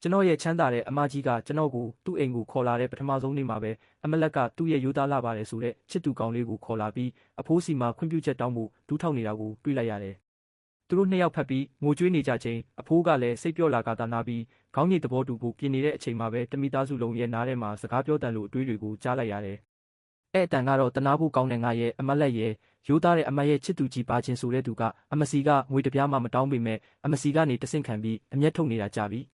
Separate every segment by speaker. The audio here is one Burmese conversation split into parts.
Speaker 1: ကျွန်တော်ရဲ့ချမ်းသာတဲ့အမကြီးကကျွန်တော်ကိုသူ့အိမ်ကိုခေါ်လာတဲ့ပထမဆုံးနေ့မှာပဲအမလက်ကသူ့ရဲ့ရိုးသားလာပါတယ်ဆိုတဲ့ချစ်သူကောင်လေးကိုခေါ်လာပြီးအဖိုးစီမှာခွင့်ပြုချက်တောင်းဖို့ဒူးထောက်နေတာကိုတွေ့လိုက်ရတယ်။သူတို့နှစ်ယောက်ဖက်ပြီးငိုကြွေးနေကြချိန်အဖိုးကလည်းစိတ်ပြောလာကသာနာပြီးခေါင်းညိတ်သဘောတူဖို့ပြင်နေတဲ့အချိန်မှာပဲတမိသားစုလုံးရဲ့နားထဲမှာစကားပြောတန်လို့အတွေးတွေကိုကြားလိုက်ရတယ်။အဲ့အတန်ကတော့တနာဖို့ကောင်းတဲ့ငါရဲ့အမလက်ရဲ့ရိုးသားတဲ့အမရဲ့ချစ်သူကြီးပါချင်းဆိုတဲ့သူကအမစီကငွေတပြားမှမတောင်းပေမဲ့အမစီကနေတဆင့်ခံပြီးအမျက်ထုတ်နေတာကြပြီ။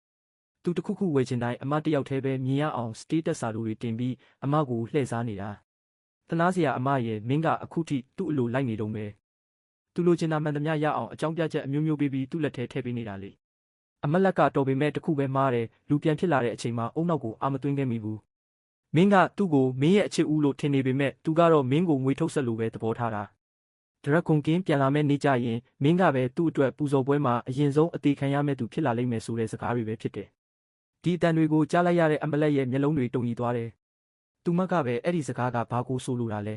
Speaker 1: သူတခုခုဝယ်ချင်တိုင်းအမတယောက်တည်းပဲမြင်ရအောင်စတေးတက်စာတွေတင်ပြီးအမကိုလှည့်စားနေတာ။တနာစရာအမရဲ့မင်းကအခုထိသူ့အလိုလိုက်နေတော့မယ်။သူလိုချင်တာမှန်သမျှရအောင်အကြောင်းပြချက်အမျိုးမျိုးပေးပြီးသူ့လက်ထဲထည့်ပေးနေတာလေ။အမလက်ကတော်ပေမဲ့တခုပဲမှားတယ်လူပြန်ဖြစ်လာတဲ့အချိန်မှာအုံနောက်ကိုအာမသွင်းခဲ့မိဘူး။မင်းကသူ့ကိုမင်းရဲ့အချစ်ဦးလို့ထင်နေပေမဲ့သူကတော့မင်းကိုငွေထုတ်ဆက်လို့ပဲသဘောထားတာ။ဒရက်ကွန်ကင်းပြန်လာမဲ့နေ့ကျရင်မင်းကပဲသူ့အတွက်ပူဇော်ပွဲမှာအရင်ဆုံးအသေးခံရမဲ့သူဖြစ်လာလိမ့်မယ်ဆိုတဲ့စကားတွေပဲဖြစ်တယ်။ဒီအတန်တွေကိုကြားလိုက်ရတဲ့အမလက်ရဲ့မျက်လုံးတွေတုန်ရီသွားတယ်။သူမကပဲအဲ့ဒီစကားကဘာကိုဆိုလိုတာလဲ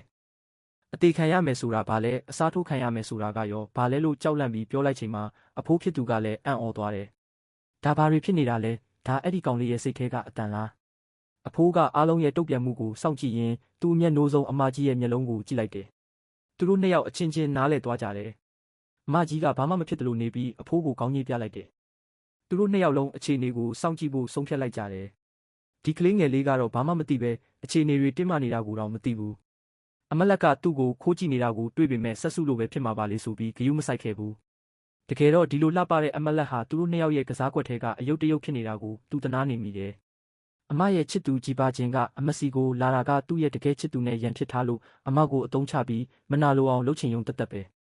Speaker 1: ။အသေးခံရမယ်ဆိုတာဘာလဲအစားထိုးခံရမယ်ဆိုတာကရောဘာလဲလို့ကြောက်လန့်ပြီးပြောလိုက်ချိန်မှာအဖိုးဖြစ်သူကလည်းအံ့ဩသွားတယ်။ဒါဘာတွေဖြစ်နေတာလဲဒါအဲ့ဒီကောင်လေးရဲ့စိတ်ထဲကအတန်လား။အဖိုးကအားလုံးရဲ့တုတ်ပြန်မှုကိုစောင့်ကြည့်ရင်းသူ့မျက်နှိုးဆုံးအမကြီးရဲ့မျက်လုံးကိုကြည့်လိုက်တယ်။သူတို့နှစ်ယောက်အချင်းချင်းနားလည်သွားကြတယ်။အမကြီးကဘာမှမဖြစ်တယ်လို့နေပြီးအဖိုးကိုခေါင်းညှိပြလိုက်တယ်။သူတို့နှစ်ယောက်လုံးအခြေအနေကိုစောင့်ကြည့်ဖို့ဆုံးဖြတ်လိုက်ကြတယ်။ဒီကလေးငယ်လေးကတော့ဘာမှမသိပဲအခြေအနေတွေတင်းမာနေတာကိုတော့မသိဘူး။အမလက်ကသူ့ကိုခိုးကြည့်နေတာကိုတွေ့ပေမဲ့ဆက်စုလို့ပဲဖြစ်မှာပါလေဆိုပြီးဂယုမစိုက်ခဲ့ဘူး။တကယ်တော့ဒီလိုလှပတဲ့အမလက်ဟာသူတို့နှစ်ယောက်ရဲ့ကစားကွက်ထဲကအယုတ်တရုတ်ဖြစ်နေတာကိုသူတနာနေမိတယ်။အမရဲ့ချစ်သူကြည်ပါခြင်းကအမစီကိုလာတာကသူ့ရဲ့တကယ်ချစ်သူနဲ့ရန်ဖြစ်ထားလို့အမကိုအတုံးချပြီးမနာလိုအောင်လှုပ်ချင်ယုံတက်ပဲ။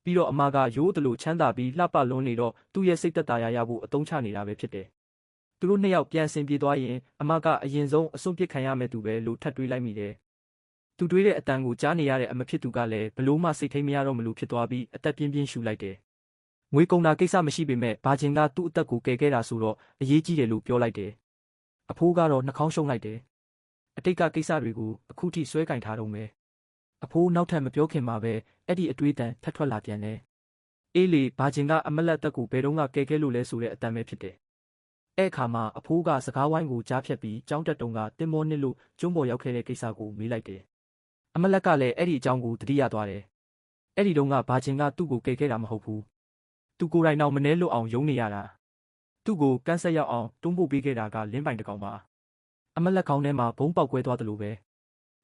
Speaker 1: ပြီးတော့အမကရိုးတလို့ချမ်းသာပြီးလှပလွန်းနေတော့သူ့ရဲ့စိတ်သက်သာရဖို့အတုံးချနေတာပဲဖြစ်တယ်။သူတို့နှစ်ယောက်ပြန်ဆင်ပြေသွားရင်အမကအရင်ဆုံးအစွန့်ပစ်ခံရမဲ့သူပဲလို့ထပ်တွေးလိုက်မိတယ်။သူတွေးတဲ့အတန်ကိုကြားနေရတဲ့အမဖြစ်သူကလည်းဘလို့မှစိတ်ထိမရတော့မလို့ဖြစ်သွားပြီးအသက်ပြင်းပြင်းရှူလိုက်တယ်။ငွေကုန်တာကိစ္စမရှိပေမဲ့ဘာချင်းကသူ့အသက်ကိုကယ်ခဲ့တာဆိုတော့အရေးကြီးတယ်လို့ပြောလိုက်တယ်။အဖိုးကတော့နှာခေါင်းရှုံးလိုက်တယ်။အတိတ်ကကိစ္စတွေကိုအခုထိဆွဲကင်ထားတော့မယ်။အဖိုးနောက်ထပ်မပြောခင်မှာပဲအဲ့ဒီအတွေးတန်ထပ်ထွက်လာပြန်တယ်။အေးလေဘာချင်းကအမလက်သက်ကိုဘယ်တော့ကကယ်ခဲ့လို့လဲဆိုတဲ့အတန်ပဲဖြစ်တယ်။အဲ့အခါမှာအဖိုးကစကားဝိုင်းကိုကြားဖြတ်ပြီးကြောင်းတက်တုံကတင်မောနစ်လို့ကျွန်းပေါ်ရောက်ခဲ့တဲ့ကိစ္စကိုမေးလိုက်တယ်။အမလက်ကလည်းအဲ့ဒီအကြောင်းကိုသတိရသွားတယ်။အဲ့ဒီတုန်းကဘာချင်းကသူ့ကိုကယ်ခဲ့တာမဟုတ်ဘူး။သူကိုယ်တိုင်တော့မနှဲလွတ်အောင်ယုံနေရတာ။သူ့ကိုကန်းဆက်ရောက်အောင်တွန်းပို့ပေးခဲ့တာကလင်းပိုင်တကောင်ပါ။အမလက်ခေါင်းထဲမှာဘုံပေါက်ကွဲသွားတယ်လို့ပဲ။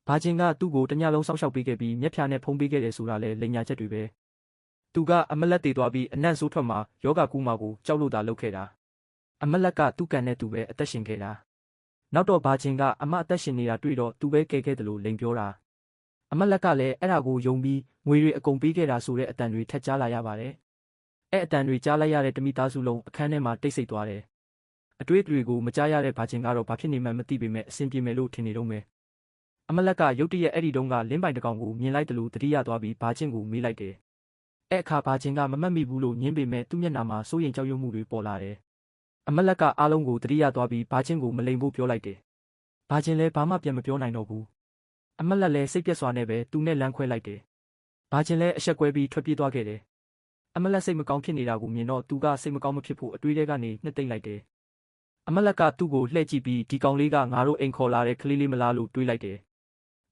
Speaker 1: ဘာချင်းကသူ့ကိုတညလုံးစောင့်ရှောက်ပေးခဲ့ပြီးမျက်ဖြာနဲ့ဖုံးပေးခဲ့တယ်ဆိုတာလည်းလိမ်ညာချက်တွေပဲ။သူကအမလက်တည်သွားပြီးအနံ့ဆိုးထွက်မှာယောဂကူးမှာကိုကြောက်လို့သာလုပ်ခဲ့တာ။အမလက်ကသူ့ကန်နဲ့သူပဲအသက်ရှင်ခဲ့တာ။နောက်တော့ဘာချင်းကအမအသက်ရှင်နေတာတွေ့တော့သူပဲကယ်ခဲ့တယ်လို့လိန်ပြောတာ။အမလက်ကလည်းအဲ့ဒါကိုယုံပြီးငွေတွေအကုန်ပေးခဲ့တာဆိုတဲ့အတန်တွေထက်ကြားလာရပါတယ်။အဲ့အတန်တွေကြားလိုက်ရတဲ့တမိသားစုလုံးအခန်းထဲမှာတိတ်ဆိတ်သွားတယ်။အတွေးတွေကိုမကြားရတဲ့ဘာချင်းကတော့ဘာဖြစ်နေမှန်းမသိပေမဲ့အဆင်ပြေမယ်လို့ထင်နေတော့မယ်။အမလက်ကရုတ်တရက်အဲ့ဒီတုန်းကလင်းပိုင်တကောင်ကိုမြင်လိုက်တယ်လို့သတိရသွားပြီးဘာချင်းကိုမေးလိုက်တယ်။အဲ့အခါဘာချင်းကမမှတ်မိဘူးလို့ညင်းပေမဲ့သူ့မျက်နှာမှာစိုးရိမ်ကြောက်ရွံ့မှုတွေပေါ်လာတယ်။အမလက်ကအားလုံးကိုသတိရသွားပြီးဘာချင်းကိုမလိမ်ဖို့ပြောလိုက်တယ်။ဘာချင်းလည်းဘာမှပြန်မပြောနိုင်တော့ဘူး။အမလက်လည်းစိတ်ပြက်စွာနဲ့ပဲသူနဲ့လမ်းခွဲလိုက်တယ်။ဘာချင်းလည်းအဆက်ကွဲပြီးထွက်ပြေးသွားခဲ့တယ်။အမလက်စိတ်မကောင်းဖြစ်နေတာကိုမြင်တော့သူကစိတ်မကောင်းမဖြစ်ဖို့အတွေးထဲကနေနှစ်သိမ့်လိုက်တယ်။အမလက်ကသူ့ကိုလှည့်ကြည့်ပြီးဒီကောင်လေးကငါတို့အိမ်ခေါ်လာတဲ့ကလေးလေးမလားလို့တွေးလိုက်တယ်။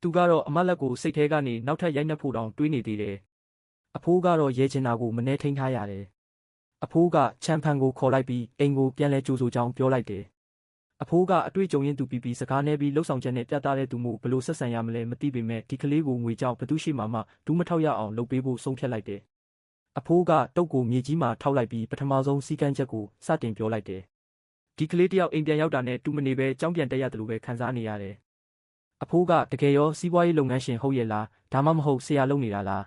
Speaker 1: သူကတော့အမလက်ကိုစိတ်ထဲကနေနောက်ထပ်ရိုက်နှက်ဖို့တောင်တွေးနေသေးတယ်။အဖိုးကတော့ရဲချင်တာကိုမနှဲထိန်ထားရတယ်။အဖိုးကချမ်းဖန်ကိုခေါ်လိုက်ပြီးအိမ်ကိုပြန်လဲကြိုဆိုကြောင်းပြောလိုက်တယ်။အဖိုးကအတွေ့အကြုံရင်းသူပြီးစကားနဲ့ပြီးလှုပ်ဆောင်ချက်နဲ့ပြသတဲ့သူမို့ဘလို့ဆက်ဆံရမလဲမသိပေမဲ့ဒီကလေးကိုငွေကြောင့်ဘသူရှိမှဒူးမထောက်ရအောင်လုပ်ပေးဖို့ဆုံးဖြတ်လိုက်တယ်။အဖိုးကတုတ်ကိုမြေကြီးမှာထောက်လိုက်ပြီးပထမဆုံးစီကန်းချက်ကိုစတင်ပြောလိုက်တယ်။ဒီကလေးတယောက်အိမ်ပြန်ရောက်တာနဲ့တူမနေပဲကြောင်းပြန်တက်ရတယ်လို့ပဲခံစားနေရတယ်။အဖိုးကတကယ်ရောစီးပွားရေးလုပ်ငန်းရှင်ဟုတ်ရဲ့လားဒါမှမဟုတ်ဆရာလုပ်နေတာလား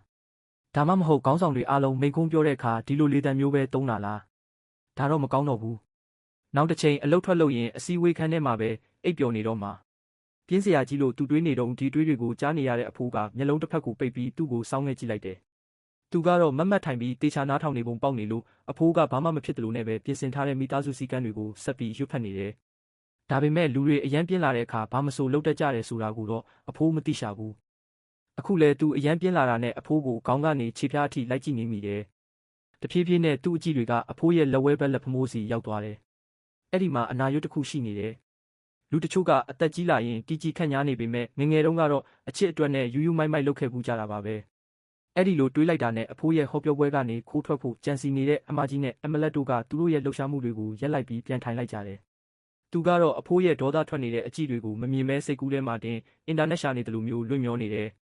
Speaker 1: ဒါမှမဟုတ်ခေါင်းဆောင်တွေအားလုံးမိန့်ခွန်းပြောတဲ့အခါဒီလိုလေတံမျိုးပဲသုံးတာလားဒါတော့မကောင်းတော့ဘူးနောက်တစ်ချိန်အလုတ်ထွက်လို့ရင်အစည်းအဝေးခန်းထဲမှာပဲအိပ်ပျော်နေတော့မှာပြင်းစရာကြီးလို့သူတွေးနေတော့ဒီတွေးတွေကိုကြားနေရတဲ့အဖိုးကမျက်လုံးတစ်ဖက်ကိုပိတ်ပြီးသူ့ကိုစောင်းငဲကြည့်လိုက်တယ်သူကတော့မတ်မတ်ထိုင်ပြီးတေချာနားထောင်နေပုံပေါက်နေလို့အဖိုးကဘာမှမဖြစ်တယ်လို့နဲ့ပဲပြင်ဆင်ထားတဲ့မိသားစုစည်းကမ်းတွေကိုဆက်ပြီးရွတ်ဖတ်နေတယ်ဒါပေမဲ့လူတွေအရန်ပြင်းလာတဲ့အခါဘာမဆိုလှုပ်တတ်ကြတယ်ဆိုတာကိုတော့အဖိုးမသိရှာဘူးအခုလဲသူအရန်ပြင်းလာတာနဲ့အဖိုးကိုခေါင်းကနေခြေဖျားအထိလိုက်ကြည့်နေမိတယ်တဖြည်းဖြည်းနဲ့သူ့အကြည့်တွေကအဖိုးရဲ့လက်ဝဲဘက်လက်ဖမိုးစီရောက်သွားတယ် အဲ့ဒီမှာအနာရွတ်တစ်ခုရှိနေတယ်လူတချို့ကအသက်ကြီးလာရင်တီကြီးခန့်ညားနေပေမဲ့ငငယ်တုန်းကတော့အချစ်အတွက်နဲ့ယူယူမိုက်မိုက်လုပ်ခဲ့ပူးကြတာပါပဲအဲ့ဒီလိုတွေးလိုက်တာနဲ့အဖိုးရဲ့ဟောပြောပွဲကနေခိုးထွက်ဖို့ကြံစီနေတဲ့အမကြီးနဲ့အမလက်တို့ကသူတို့ရဲ့လှုပ်ရှားမှုတွေကိုရက်လိုက်ပြီးပြန်ထိုင်လိုက်ကြတယ်သူကတော့အဖိုးရဲ့ဒေါသထွက်နေတဲ့အကြည့်တွေကိုမမြင်မဲစိတ်ကူးထဲမှာတင်အင်တာနက်ရှာနေတယ်လို့မျိုးလွင့်မျောနေတယ်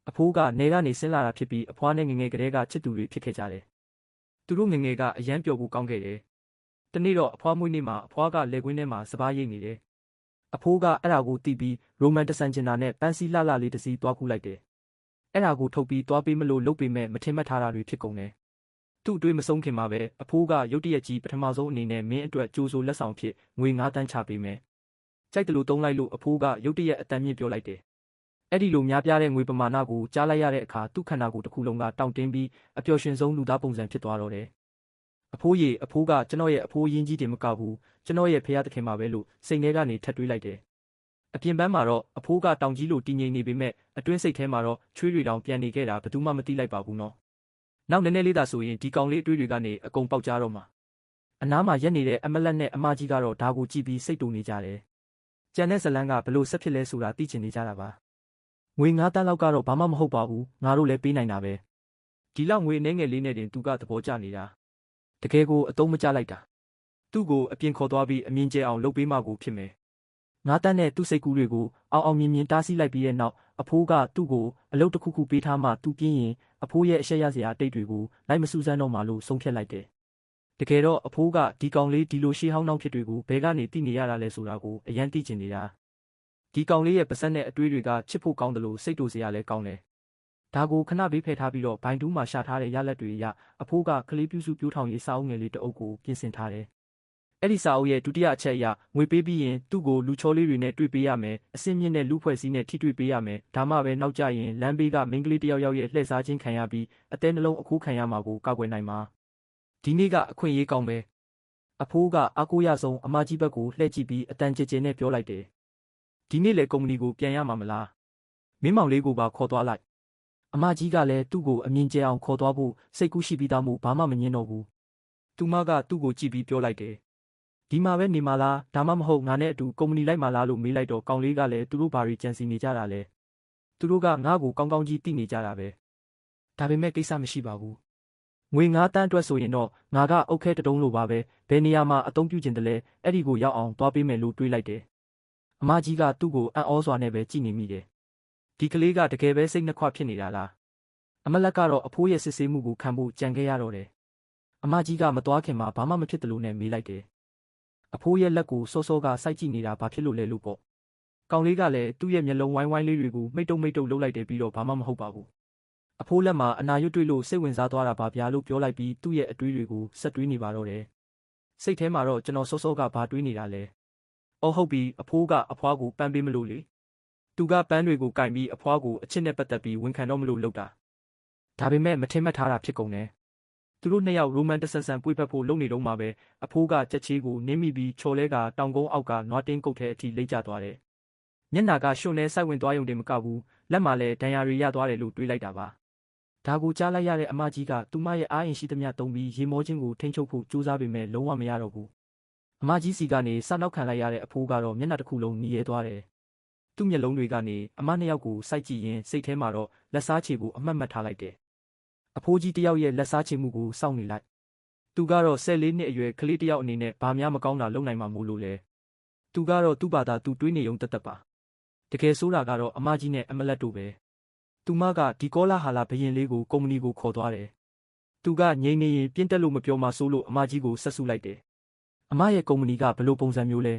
Speaker 1: အဖိုးကနေကနေဆင်းလာတာဖြစ်ပြီးအဖွားနဲ့ငငယ်ကလေးကချစ်သူတွေဖြစ်ခဲ့ကြတယ်သူတို့ငငယ်ကအရန်ပျော်ဖို့ကောင်းခဲ့တယ်တနေ့တော့အဖွားမွေးနေ့မှာအဖွားကလေကွင်းထဲမှာစပားရိတ်နေတယ်အဖိုးကအဲ့ဒါကိုတီးပြီးရိုမန်တဆန်ကျင်တာနဲ့ပန်းစည်းလှလှလေးတစ်စီးသွားကူးလိုက်တယ်အဲ့ဒါကိုထုတ်ပြီးသွားပေးမလို့လုပ်ပေမဲ့မထင်မှတ်ထားတာတွေဖြစ်ကုန်တယ်သူ့အတွေးမဆုံးခင်မှာပဲအဖိုးကရုတ်တရက်ကြီးပထမဆုံးအနေနဲ့မင်းအတွက်ကြိုးစိုးလက်ဆောင်ဖြစ်ငွေ9 သန်းချပေးမယ်ကြိုက်တယ်လို့သုံးလိုက်လို့အဖိုးကရုတ်တရက်အတန်မြင့်ပြောလိုက်တယ်အဲ့ဒီလိုများပြားတဲ့ငွေပမာဏကိုကြားလိုက်ရတဲ့အခါသူ့ခန္ဓာကိုယ်တစ်ခုလုံးကတောင့်တင်းပြီးအပျော်ရွှင်ဆုံးလူသားပုံစံဖြစ်သွားတော့တယ်အဖိုးရေအဖိုးကကျွန်တော်ရဲ့အဖိုးရင်းကြီးတင်မကဘူးကျွန်တော်ရဲ့ဖခင်သခင်ပါပဲလို့စိတ်ထဲကနေထပ်တွေးလိုက်တယ်အပြင်ပန်းမှာတော့အဖိုးကတောင်ကြီးလိုတည်ငြိမ်နေပေမဲ့အတွင်းစိတ်ထဲမှာတော့ချွေးတွေတောင်ပြန်နေခဲ့တာဘယ်သူမှမသိလိုက်ပါဘူးနော်နောက်နည်းနည်းလေးသာဆိုရင်ဒီကောင်လေးအတွေးတွေကနေအကုန်ပေါက်ကြတော့မှာအနားမှာရက်နေတဲ့အမလက်နဲ့အမကြီးကတော့ဒါကိုကြည့်ပြီးစိတ်တူနေကြတယ်ကြံတဲ့ဇလန်းကဘလို့ဆက်ဖြစ်လဲဆိုတာသိချင်နေကြတာပါငွေ9 သန်းလောက်ကတော့ဘာမှမဟုတ်ပါဘူးငါတို့လည်းပေးနိုင်တာပဲဒီလောက်ငွေနှဲငယ်လေးနဲ့တင်သူကသဘောကျနေတာတကယ်ကိုအတုံးမကျလိုက်တာသူ့ကိုအပြင်ခေါ်သွားပြီးအမြင်ကျအောင်လုပ်ပေးမှကိုဖြစ်မယ်9 သန်းနဲ့သူ့စိတ်ကူးတွေကိုအောင်မြင်တားဆီးလိုက်ပြီးတဲ့နောက်အဖိုးကသူ့ကိုအလုပ်တစ်ခုခုပေးထားမှသူပြင်းရင်အဖိုးရဲ့အရှက်ရစရာအတိတ်တွေကိုလိုက်မစူးစမ်းတော့မှလို့ဆုံးဖြတ်လိုက်တယ်တကယ်တော့အဖိုးကဒီကောင်လေးဒီလိုရှေးဟောင်းနှောင်းဖြစ်တွေကိုဘယ်ကနေသိနေရတာလဲဆိုတာကိုအရင်သိချင်နေတာဒီကောင်လေးရဲ့ပါစက်နဲ့အတွေးတွေကချစ်ဖို့ကောင်းတယ်လို့စိတ်တူစရာလည်းကောင်းတယ်ဒါကိုခဏဘေးဖယ်ထားပြီးတော့ဘိုင်တူးမှာရှာထားတဲ့ရလက်တွေအရအဖိုးကကလေးပြူစုပြိုးထောင်ရေးစာအုပ်ငယ်လေးတစ်အုပ်ကိုပြင်ဆင်ထားတယ်အဲ့ဒီစာအုပ်ရဲ့ဒုတိယအချက်အရငွေပေးပြီးရင်သူ့ကိုလူချောလေးတွေနဲ့တွေ့ပေးရမယ်အစင်းမြင့်တဲ့လူဖွဲ့စည်းနဲ့ထိတွေ့ပေးရမယ်ဒါမှပဲနောက်ကျရင်လမ်းဘေးကမိန်းကလေးတယောက်ရဲ့လှည့်စားခြင်းခံရပြီးအသေးနှလုံးအခိုးခံရမှာကိုကာကွယ်နိုင်မှာဒီနေ့ကအခွင့်အရေးကောင်းပဲအဖိုးကအားကိုးရဆုံးအမကြီးဘက်ကိုလှည့်ကြည့်ပြီးအတန်ကြဲကြဲနဲ့ပြောလိုက်တယ်ဒီနေ့လေကုမ္ပဏီကိုပြန်ရမှာမလားမင်းမောင်လေးကိုပါခေါ်သွားလိုက်အမကြီးကလည်းသူ့ကိုအမြင်ကျအောင်ခေါ်သွားဖို့စိတ်ကူးရှိပြီးသားမို့ဘာမှမငင်းတော့ဘူးသူမကသူ့ကိုကြည့်ပြီးပြောလိုက်တယ်ဒီမှာပဲနေမှာလားဒါမှမဟုတ်ငါနဲ့အတူကုမ္ပဏီလိုက်မှာလားလို့မေးလိုက်တော့ကောင်လေးကလည်းသူတို့ဘာတွေကြံစီနေကြတာလဲသူတို့ကငါ့ကိုကောင်းကောင်းကြီးသိနေကြတာပဲဒါပေမဲ့ကိစ္စမရှိပါဘူးငွေ9 သန်းအတွက်ဆိုရင်တော့ငါကအုတ်ခဲတုံးလိုပါပဲဘယ်နေရာမှာအသုံးပြုကျင်တယ်လဲအဲ့ဒီကိုရောက်အောင်သွားပေးမယ်လို့တွေးလိုက်တယ်အမကြီးကသူ့ကိုအံ့ဩစွာနဲ့ပဲကြည့်နေမိတယ်ဒီကလေးကတကယ်ပဲစိတ်နှခွဖြစ်နေတာလားအမလက်ကတော့အဖိုးရဲ့စစ်ဆေးမှုကိုခံဖို့ကြံခဲ့ရတော့တယ်အမကြီးကမသွားခင်မှာဘာမှမဖြစ်တယ်လို့နဲ့မေးလိုက်တယ်အဖိုးရဲ့လက်ကိုစောစောကစိုက်ကြည့်နေတာဘာဖြစ်လို့လဲလို့ပေါ့ကောင်လေးကလည်းသူ့ရဲ့မျက်လုံးဝိုင်းဝိုင်းလေးတွေကိုမိတ်တုံလှုပ်လိုက်တယ်ပြီးတော့ဘာမှမဟုတ်ပါဘူးအဖိုးလက်မှာအနာရွတ်တွေ့လို့စိတ်ဝင်စားသွားတာပါဗျာလို့ပြောလိုက်ပြီးသူ့ရဲ့အတွေးတွေကိုဆက်တွေးနေပါတော့တယ်စိတ်ထဲမှာတော့ကျွန်တော်စောစောကဘာတွေးနေတာလဲအော်ဟုတ်ပြီအဖိုးကအဖွားကိုပန်းပေးမလို့လေသူကပန်းတွေကိုကင်ပြီးအဖွားကိုအချစ်နဲ့ပတ်သက်ပြီးဝန်ခံတော့မလို့လုပ်တာဒါပေမဲ့မထင်မှတ်ထားတာဖြစ်ကုန်တယ်သူတို့နှစ်ယောက်ရိုမန်တဆန်ဆန်ပွေဖက်ဖို့လုပ်နေတော့မှပဲအဖိုးကကြက်ချေးကိုနင်းမိပြီးချော်လဲကတောင်ကုန်းအောက်ကနွားတင်းကုတ်ထဲအထိလိမ့်ကျသွားတယ်မျက်နာကရွှွန်နဲ့စိုက်ဝင်သွားရုံတင်မကဘူးလက်မှာလည်းဒဏ်ရာတွေရသွားတယ်လို့တွေးလိုက်တာပါဒါကိုကြားလိုက်ရတဲ့အမကြီးကသူမရဲ့အားရင်ရှိသမျှသုံးပြီးရေမောခြင်းကိုထိန်းချုပ်ဖို့ကြိုးစားပေမဲ့လုံးဝမရတော့ဘူးအမကြီးစီကနေစနောက်ခံလိုက်ရတဲ့အဖိုးကတော့မျက်နှာတစ်ခုလုံးနီးရဲသွားတယ်သူ့မျက်လုံးတွေကနေအမနှစ်ယောက်ကိုစိုက်ကြည့်ရင်စိတ်ထဲမှာတော့လက်စားချေကိုအမှတ်မှတ်ထားလိုက်တယ်အဖိုးကြီးတယောက်ရဲ့လက်စားချေမှုကိုစောင့်နေလိုက်သူကတော့14 နှစ်အရွယ်ကလေးတယောက်အနေနဲ့ဘာများမကောင်းတာလုပ်နိုင်မှာမို့လို့လဲသူကတော့သူ့ဘာသာသူတွေးနေုံတက်ပါတကယ်ဆိုးတာကတော့အမကြီးနဲ့အမလက်တို့ပဲသူမကဒီကောလာဟာလာဘရင်လေးကိုကုမ္ပဏီကိုခေါ်သွားတယ်သူကငြိမ်နေရင်ပြင်းတက်လို့မပြောမှဆိုလို့အမကြီးကိုဆက်ဆုလိုက်တယ်အမရဲ့ကုမ္ပဏီကဘယ်လိုပုံစံမျိုးလဲ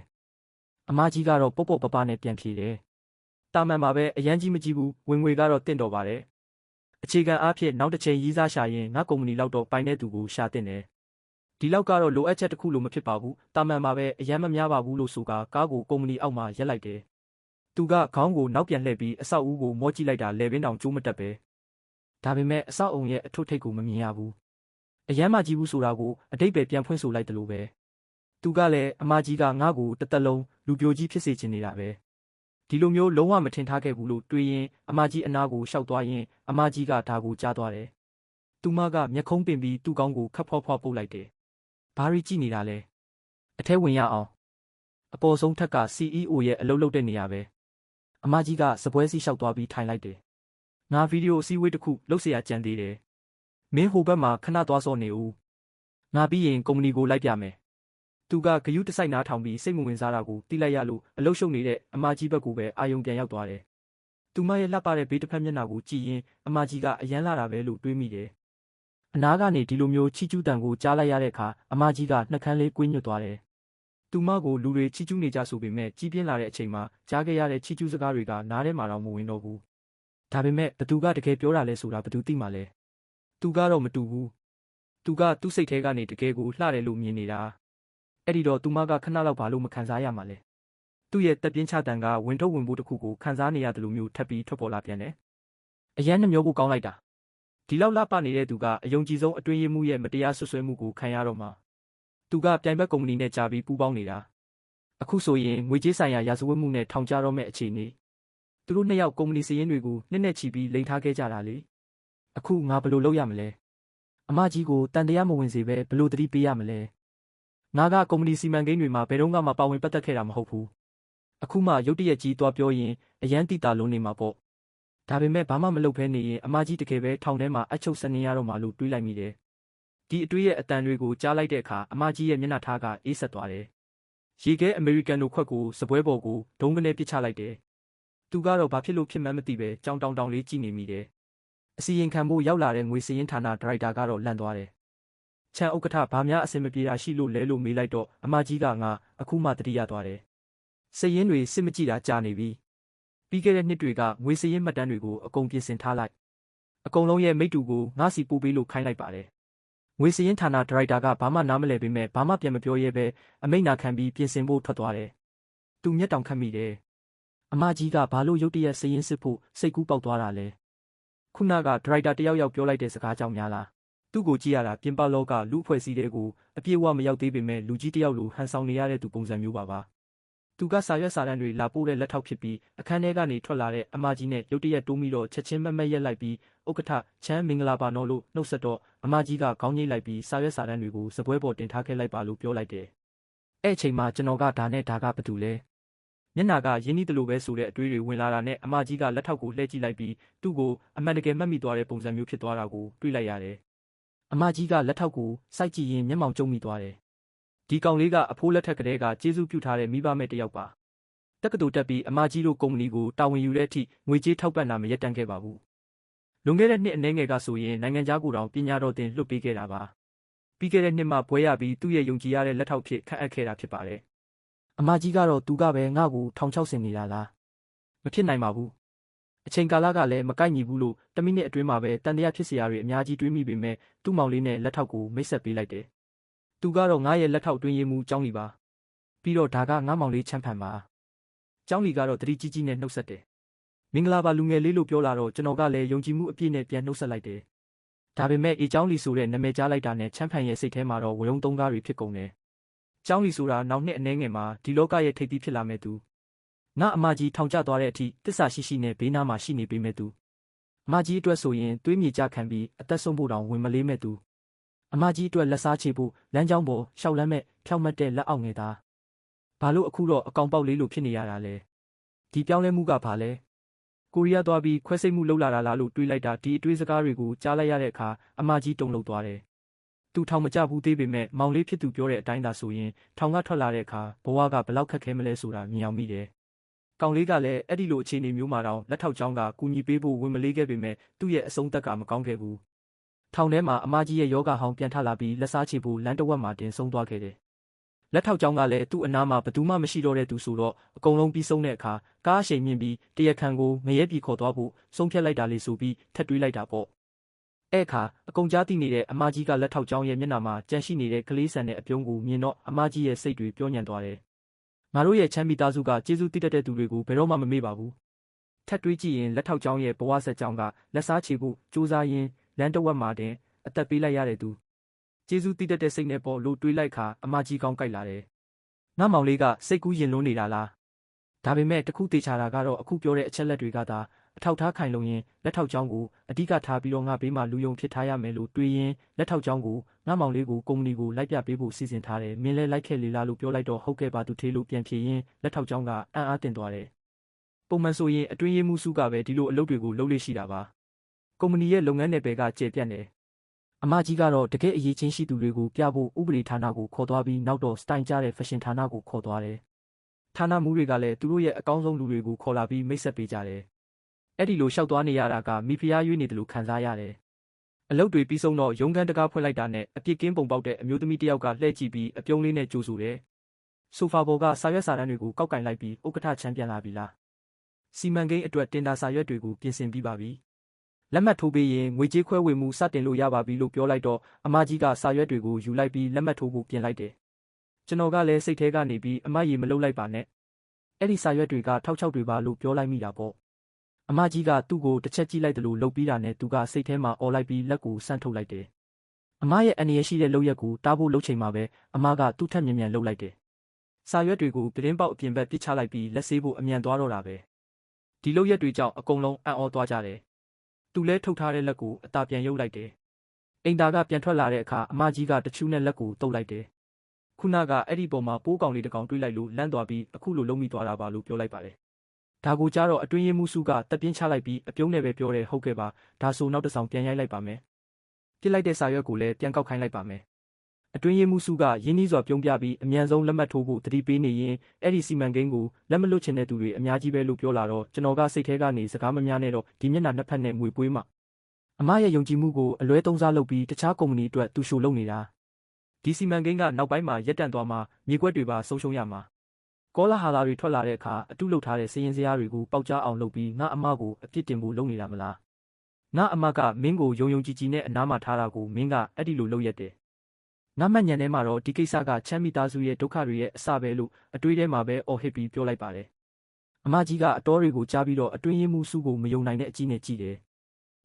Speaker 1: အမကြီးကတော့ပေါ့ပေါ့ပပနဲ့ပြန်ဖြေတယ်တာမန်ပါပဲအရန်ကြီးမကြီးဘူးဝင်ငွေကတော့တင့်တော်ပါတယ်အခြေခံအားဖြင့်နောက်တစ်ချိန်ရီးစားရှာရင်ငါကုမ္ပဏီလောက်တော့ပိုင်တဲ့သူကိုရှာတင်တယ်ဒီလောက်ကတော့လိုအပ်ချက်တစ်ခုလို့မဖြစ်ပါဘူးတာမန်ပါပဲအရန်မများပါဘူးလို့ဆိုကာကားကိုကုမ္ပဏီအောက်မှာရက်လိုက်တယ်သူကခေါင်းကိုနောက်ပြန်လှည့်ပြီးအဆောက်အဦကိုမောကြည့်လိုက်တာလေပင်တောင်ကျိုးမတက်ပဲဒါပေမဲ့အဆောက်အုံရဲ့အထွတ်ထိပ်ကိုမမြင်ရဘူးအရန်မကြီးဘူးဆိုတာကိုအတိတ်ပဲပြန်ဖွင့်ဆိုလိုက်တယ်လို့ပဲသူကလည်းအမကြီးကငါ့ကိုတစ်သက်လုံးလူပြိုကြီးဖြစ်စေချင်နေတာပဲဒီလိုမျိုးလုံးဝမထင်ထားခဲ့ဘူးလို့တွေးရင်အမကြီးအနားကိုရှောက်သွားရင်အမကြီးကဒါကိုကြားသွားတယ်သူမကမျက်ခုံးပင်ပြီးသူ့ကောင်းကိုခပ်ဖွားဖွားပုတ်လိုက်တယ်ဘာရီကြည့်နေတာလဲ အထဲဝင်ရအောင်အပေါ်ဆုံးထက်က CEO ရဲ့အလုပ်လုပ်တဲ့နေရာပဲအမကြီးကစပွဲစီးလျှောက်သွားပြီးထိုင်လိုက်တယ်ငါဗီဒီယိုအစည်းအဝေးတစ်ခုလုပ်เสียရကြံသေးတယ်မင်းဟိုဘက်မှာခဏသွားစောနေဦးငါပြီးရင်ကုမ္ပဏီကိုလိုက်ပြမယ်သူကဂယုတစိုက်နားထောင်ပြီးစိတ်မဝင်စားတာကိုတိလိုက်ရလို့အလုရှုပ်နေတဲ့အမကြီးဘက်ကိုပဲအာယုံပြန်ရောက်သွားတယ်သူမရဲ့လှပတဲ့ဘေးတစ်ဖက်မျက်နှာကိုကြည့်ရင်အမကြီးကအယမ်းလာတာပဲလို့တွေးမိတယ်အနားကနေဒီလိုမျိုးချီကျူးတန်ကိုကြားလိုက်ရတဲ့အခါအမကြီးကနှက်ခမ်းလေးကွေးညွတ်သွားတယ်သူမကိုလူတွေချီကျူးနေကြဆိုပေမဲ့ကြီးပြင်းလာတဲ့အချိန်မှာကြားခဲ့ရတဲ့ချီကျူးစကားတွေကနားထဲမှာတော့မဝင်တော့ဘူးဒါပေမဲ့ဘသူကတကယ်ပြောတာလဲဆိုတာဘသူသိမှလဲသူကတော့မတူဘူးသူကသူ့စိတ်ထဲကနေတကယ်ကိုလှတယ်လို့မြင်နေတာအဲ့ဒီတော့သူမကခဏလောက်ဘာလို့မခံစားရမှာလဲသူ့ရဲ့တက်ပြင်းချတန်ကဝင်ထုတ်ဝင်ဖို့တစ်ခုကိုခံစားနေရတယ်လို့မျိုးထပ်ပြီးထွက်ပေါ်လာပြန်တယ်အရန်နှမျောဖို့ကောင်းလိုက်တာဒီလောက်လှပနေတဲ့သူကအယုံကြည်ဆုံးအတွင်းရမှုရဲ့မတရားဆွဆွဲမှုကိုခံရတော့မှသူကပြိုင်ဘက်ကုမ္ပဏီနဲ့ကြာပြီးပူးပေါင်းနေတာအခုဆိုရင်ငွေကြေးဆိုင်ရာရာဇဝတ်မှုနဲ့ထောင်ချတော့မဲ့အခြေအနေသူတို့နှစ်ယောက်ကုမ္ပဏီစည်ရင်းတွေကိုနှစ်နဲ့ချီပြီးလိမ်ထားခဲ့ကြတာလေအခုငါဘယ်လိုလုပ်ရမလဲအမကြီးကိုတန်တရားမဝင်စေပဲဘယ်လိုတတိပေးရမလဲငါကကုမ္ပဏီစီမံကိန်းတွေမှာဘယ်တော့မှပါဝင်ပတ်သက်ခဲ့တာမဟုတ်ဘူးအခုမှရုတ်တရက်ကြီးသွားပြောရင်အရန်တိတာလုံးနေမှာပေါ့ဒါပေမဲ့ဘာမှမလုပ်ဘဲနေရင်အမကြီးတကယ်ပဲထောင်ထဲမှာအချုပ်စနေရတော့မှလို့တွေးလိုက်မိတယ်ဒီအတွေးရဲ့အတန်တွေကိုကြားလိုက်တဲ့အခါအမကြီးရဲ့မျက်နှာထားကအေးဆက်သွားတယ်ရေခဲအမေရိကန်တို့ခွက်ကိုစပွဲပေါ်ကိုဒုံးကနေပစ်ချလိုက်တယ်သူကတော့ဘာဖြစ်လို့ဖြစ်မှန်းမသိပဲကြောင်တောင်လေးကြည့်နေမိတယ်အစီရင်ခံဖို့ရောက်လာတဲ့ငွေစည်ရင်းဌာနဒါရိုက်တာကတော့လန့်သွားတယ်ချန်ဥက္ကဋ္ဌဘာများအဆင်မပြေတာရှိလို့လဲလို့မေးလိုက်တော့အမကြီးကငါအခုမှတတိယသွားတယ်စည်ရင်းတွေစစ်မကြည့်တာကြာနေပြီပြီးခဲ့တဲ့နှစ်တွေကငွေစည်ရင်းမှတ်တမ်းတွေကိုအကုန်ပြင်ဆင်ထားလိုက်အကုန်လုံးရဲ့မိတ္တူကိုငါစီပို့ပေးလို့ခိုင်းလိုက်ပါတယ်ငွေစည်ရင်းဌာနဒါရိုက်တာကဘာမှနားမလည်ပေမဲ့ဘာမှပြန်မပြောရဲပဲအမိန့်နာခံပြီးပြင်ဆင်ဖို့ထွက်သွားတယ်သူမျက်တောင်ခတ်မိတယ်အမကြီးကဘာလို့ရုတ်တရက်စည်ရင်းစစ်ဖို့စိတ်ကူးပေါက်သွားတာလဲခုနကဒါရိုက်တာတယောက်ပြောလိုက်တဲ့စကားကြောင့်များလားသူ့ကိုကြည့်ရတာပြင်ပလောကလူအဖွဲ့အစည်းတွေကိုအပြည့်အဝမရောက်သေးပေမဲ့လူကြီးတယောက်လိုဟန်ဆောင်နေရတဲ့သူပုံစံမျိုးပါသူကစာရွက်စာတမ်းတွေလာပို့တဲ့လက်ထောက်ဖြစ်ပြီးအခန်းထဲကနေထွက်လာတဲ့အမကြီးနဲ့ရုတ်တရက်တိုးမိတော့ချက်ချင်းမက်ရက်လိုက်ပြီးဥက္ကဋ္ဌချမ်းမင်္ဂလာပါနော်လို့နှုတ်ဆက်တော့အမကြီးကခေါင်းငိတ်လိုက်ပြီးစာရွက်စာတမ်းတွေကိုစပွဲပေါ်တင်ထားခဲ့လိုက်ပါလို့ပြောလိုက်တယ်အဲ့အချိန်မှာကျွန်တော်ကဒါနဲ့ဒါကဘာတူလဲမျက်နာကရင်းနှီးတယ်လို့ပဲဆိုတဲ့အတွေးတွေဝင်လာတာနဲ့အမကြီးကလက်ထောက်ကိုလှည့်ကြည့်လိုက်ပြီးသူ့ကိုအမှန်တကယ်မှတ်မိသွားတဲ့ပုံစံမျိုးဖြစ်သွားတာကိုတွေ့လိုက်ရတယ်အမကြီးကလက်ထောက်ကိုစိုက်ကြည့်ရင်မျက်မှောင်ကျုံမိသွားတယ်ဒီကောင်လေးကအဖိုးလက်ထက်ကလေးကကျေးဇူးပြုထားတဲ့မိဘမဲ့တယောက်ပါတက္ကသိုလ်တက်ပြီးအမကြီးတို့ကုမ္ပဏီကိုတာဝန်ယူတဲ့အထိငွေကြေးထောက်ပံ့တာမရက်တန့်ခဲ့ပါဘူးလွန်ခဲ့တဲ့နှစ်အနည်းငယ်ကဆိုရင်နိုင်ငံခြားကိုတောင်ပညာတော်သင်လွှတ်ပေးခဲ့တာပါပြီးခဲ့တဲ့နှစ်မှဘွဲရပြီးသူ့ရဲ့ယုံကြည်ရတဲ့လက်ထောက်ဖြစ်ခန့်အပ်ခဲ့တာဖြစ်ပါတယ်အမကြီးကတော့သူကပဲငါ့ကိုထောင်ချောက်ဆင်နေတာလားမဖြစ်နိုင်ပါဘူးအချိန်ကာလကလည်းမကိုက်ညီဘူးလို့တမိနစ်အတွင်းမှာပဲတန်တရားဖြစ်စရာတွေအများကြီးတွေးမိပေမဲ့သူ့မောင်လေးနဲ့လက်ထောက်ကိုမိတ်ဆက်ပေးလိုက်တယ်သူကတော့ငါရဲ့လက်ထောက်တွင်းရေးမှုကျောင်းလီပါပြီးတော့ဒါကငါမောင်လေးချမ်းဖန်ပါကျောင်းလီကတော့တတိကြီးကြီးနဲ့နှုတ်ဆက်တယ်မင်္ဂလာပါလူငယ်လေးလို့ပြောလာတော့ကျွန်တော်ကလည်းယုံကြည်မှုအပြည့်နဲ့ပြန်နှုတ်ဆက်လိုက်တယ်ဒါပေမဲ့အေကျောင်းလီဆိုတဲ့နာမည်ကြားလိုက်တာနဲ့ချမ်းဖန်ရဲ့စိတ်ထဲမှာတော့ဝရုံသုံးကားတွေဖြစ်ကုန်တယ်ကျောင်းလီဆိုတာနောက်နှစ်အနည်းငယ်မှာဒီလောကရဲ့ထိပ်သီးဖြစ်လာမဲ့သူငါအမကြီးထောင်ကျသွားတဲ့အထိတစ္ဆာရှိရှိနဲ့ဘေးနားမှာရှိနေပေမဲ့သူအမကြီးအတွက်ဆိုရင်သွေးမြေကြခံပြီးအသက်ဆုံးဖို့တောင်ဝင်မလေးမဲ့သူအမကြီးအတွက်လက်စားချေဖို့လမ်းကြောင်းပေါ်ရှောက်လန်းမဲ့ဖြောက်မှတ်တဲ့လက်အောက်ငယ်သားဘာလို့အခုတော့အကောင်ပေါက်လေးလိုဖြစ်နေရတာလဲဒီပြောင်းလဲမှုကဘာလဲကိုရီးယားသွားပြီးခွဲစိတ်မှုလုပ်လာတာလားလို့တွေးလိုက်တာဒီအတွေးစကားတွေကိုကြားလိုက်ရတဲ့အခါအမကြီးတုန်လှုပ်သွားတယ်သူထောင်မကြဘူးသေးပေမဲ့မောင်လေးဖြစ်သူပြောတဲ့အတိုင်းသာဆိုရင်ထောင်ကထွက်လာတဲ့အခါဘဝကဘလောက်ခက်ခဲမလဲဆိုတာမြင်အောင်မိတယ်ကောင်လေးကလည်းအဲ့ဒီလိုအခြေအနေမျိုးမှာတော့လက်ထောက်ချောင်းကကူညီပေးဖို့ဝင်မလေးခဲ့ပေမဲ့သူ့ရဲ့အဆုံးသက်ကမကောင်းခဲ့ဘူးထောင်ထဲမှာအမကြီးရဲ့ယောဂဟောင်းပြန်ထလာပြီးလက်စားချေဖို့လမ်းတစ်ဝက်မှာတင်ဆုံးသွားခဲ့တယ်လက်ထောက်ချောင်းကလည်းသူ့အနားမှာဘသူမှမရှိတော့တဲ့သူဆိုတော့အကုန်လုံးပြီးဆုံးတဲ့အခါကားအရှိန်မြင့်ပြီးတရခန်ကိုငရဲပြည်ခေါ်သွားဖို့ဆုံးဖြတ်လိုက်တာလေဆိုပြီးထက်တွေးလိုက်တာပေါ့အဲ့အခါအကုန်ကြားသိနေတဲ့အမကြီးကလက်ထောက်ချောင်းရဲ့မျက်နှာမှာကြန့်ရှိနေတဲ့ကလေးဆန်တဲ့အပြုံးကိုမြင်တော့အမကြီးရဲ့စိတ်တွေပြောညံ့သွားတယ်ငါတို့ရဲ့ချမ်းမီသားစုကကျေးဇူးတည်တတ်တဲ့သူတွေကိုဘယ်တော့မှမမေ့ပါဘူးထက်တွေးကြည့်ရင်လက်ထောက်ချောင်းရဲ့ဘဝဆက်ကြောင်းကလက်စားချေဖို့စူးစမ်းရင်းလမ်းတစ်ဝက်မှာတင်အသက်ပေးလိုက်ရတဲ့သူကျေးဇူးတည်တတ်တဲ့စိတ်နဲ့ပေါ်လို့တွေးလိုက်ခါအမကြီးကောင်းကြိုက်လာတယ်ငါမောင်လေးကစိတ်ကူးရင်လွန်းနေတာလားဒါပေမဲ့တခုတေချာတာကတော့အခုပြောတဲ့အချက်လက်တွေကသာ အထောက်ထားခိုင်လုံရင်လက်ထောက်ကျောင်းကိုအဓိကထားပြီးတော့ငါဘေးမှာလူယုံဖြစ်ထားရမယ်လို့တွေးရင်လက်ထောက်ကျောင်းကိုငါမောင်လေးကိုကုမ္ပဏီကိုလိုက်ပြပေးဖို့စီစဉ်ထားတယ်မင်းလည်းလိုက်ခဲ့လေလားလို့ပြောလိုက်တော့ဟုတ်ကဲ့ပါသူထေးလို့ပြန်ဖြေရင်လက်ထောက်ကျောင်းကအံ့အားသင့်သွားတယ်ပုံမှန်ဆိုရင်အတွင်းရေးမှူးစုကပဲဒီလိုအလုပ်တွေကိုလုပ်လို့ရှိတာပါကုမ္ပဏီရဲ့လုပ်ငန်းနယ်ပယ်ကကျေပြန့်တယ်အမကြီးကတော့တကယ်အရေးချင်းရှိသူတွေကိုပြဖို့ဥပဒေဌာနကိုခေါ်သွားပြီးနောက်တော့စတိုင်ကြတဲ့ဖက်ရှင်ဌာနကိုခေါ်သွားတယ်ဌာနမှူးတွေကလည်းသူတို့ရဲ့အကောင်းဆုံးလူတွေကိုခေါ်လာပြီးမိတ်ဆက်ပေးကြတယ်အဲ့ဒီလိုလျှောက်သွားနေရတာကမိဖုရားရွေးနေတယ်လို့ခံစားရတယ်အလုပ်တွေပြီးဆုံးတော့ရုံးခန်းတကားဖွင့်လိုက်တာနဲ့အပြစ်ကင်းပုံပေါက်တဲ့အမျိုးသမီးတစ်ယောက်ကလှည့်ကြည့်ပြီးအပြုံးလေးနဲ့ကြိုဆိုတယ်ဆိုဖာပေါ်ကစာရွက်စာတမ်းတွေကိုကောက်ကင်လိုက်ပြီးဥက္ကဋ္ဌချမ်းပြန်လာပြီလားစီမံကိန်းအတွက်တင်ဒါစာရွက်တွေကိုပြင်ဆင်ပြီးပါပြီလက်မှတ်ထိုးပေးရင်ငွေကြေးခွဲဝေမှုစတင်လို့ရပါပြီလို့ပြောလိုက်တော့အမကြီးကစာရွက်တွေကိုယူလိုက်ပြီးလက်မှတ်ထိုးဖို့ပြင်လိုက်တယ်ကျွန်တော်ကလည်းစိတ်ထဲကနေပြီးအမကြီးမလုပ်လိုက်ပါနဲ့အဲ့ဒီစာရွက်တွေကထောက်ချောက်တွေပါလို့ပြောလိုက်မိတာပေါ့အမကြီးကသူ့ကိုတစ်ချက်ကြည့်လိုက်တယ်လို့လှုပ်ပြီးတာနဲ့သူကစိတ်ထဲမှာအော်လိုက်ပြီးလက်ကိုဆန့်ထုတ်လိုက်တယ်အမရဲ့အနေရရှိတဲ့လုပ်ရက်ကိုတားဖို့လှုပ်ချိန်မှာပဲအမကသူ့ထက်မြန်မြန်လှုပ်လိုက်တယ်စာရွက်တွေကိုပြတင်းပေါက်အပြင်ဘက်ပစ်ချလိုက်ပြီးလက်ဆေးဖို့အမြန်သွားတော့တာပဲဒီလုပ်ရက်တွေကြောင့်အကုန်လုံးအံ့ဩသွားကြတယ်သူလဲထုတ်ထားတဲ့လက်ကိုအသာပြန်ရုပ်လိုက်တယ်အိမ်သားကပြန်ထွက်လာတဲ့အခါအမကြီးကတချူးနဲ့လက်ကိုတုပ်လိုက်တယ်ခုနကအဲ့ဒီပုံမှာပိုးကောင်လေးတစ်ကောင်တွေးလိုက်လို့လန့်သွားပြီးအခုလိုလုံးမိသွားတာပါလို့ပြောလိုက်ပါတယ်ဒါကိုကြားတော့အတွင်းရေးမှူးစုကတက်ပြင်းချလိုက်ပြီးအပြုံးနဲ့ပဲပြောတယ်ဟုတ်ကဲ့ပါဒါဆိုနောက်တစ်ဆောင်ပြန်ရိုက်လိုက်ပါမယ်ပြစ်လိုက်တဲ့စာရွက်ကိုလည်းပြန်ကောက်ခိုင်းလိုက်ပါမယ်အတွင်းရေးမှူးစုကရင်းနှီးစွာပြုံးပြပြီးအမြန်ဆုံးလက်မှတ်ထိုးဖို့တတိပေးနေရင်အဲ့ဒီစီမံကိန်းကိုလက်မလွတ်ချင်တဲ့သူတွေအများကြီးပဲလို့ပြောလာတော့ကျွန်တော်ကစိတ်ထဲကနေစကားမများနဲ့တော့ဒီမျက်နှာနှစ်ဖက်နဲ့ငွေပွေးမှအမရဲ့ယုံကြည်မှုကိုအလွဲသုံးစားလုပ်ပြီးတခြားကုမ္ပဏီအတွက်သူရှို့လုပ်နေတာဒီစီမံကိန်းကနောက်ပိုင်းမှာရက်တန့်သွားမှာမြေကွက်တွေပါဆုံးရှုံးရမှာကောလာဟာလာတွေထွက်လာတဲ့အခါအတုလုပ်ထားတဲ့စည်ရင်စရာတွေကိုပေါက်ကြားအောင်လုပ်ပြီးငါအမကိုအပြစ်တင်ဖို့လုပ်နေတာမလားငါအမကမင်းကိုယုံကြည်နဲ့အနားမှာထားတာကိုမင်းကအဲ့ဒီလိုလုပ်ရက်တယ်ငါမှညံထဲမှာတော့ဒီကိစ္စကချမ်းမိသားစုရဲ့ဒုက္ခတွေရဲ့အစပဲလို့အတွေးထဲမှာပဲအော်ဟစ်ပြီးပြောလိုက်ပါတယ်အမကြီးကအတော်တွေကိုကြားပြီးတော့အတွင်းရေးမှူးစုကိုမယုံနိုင်တဲ့အကြည့်နဲ့ကြည့်တယ်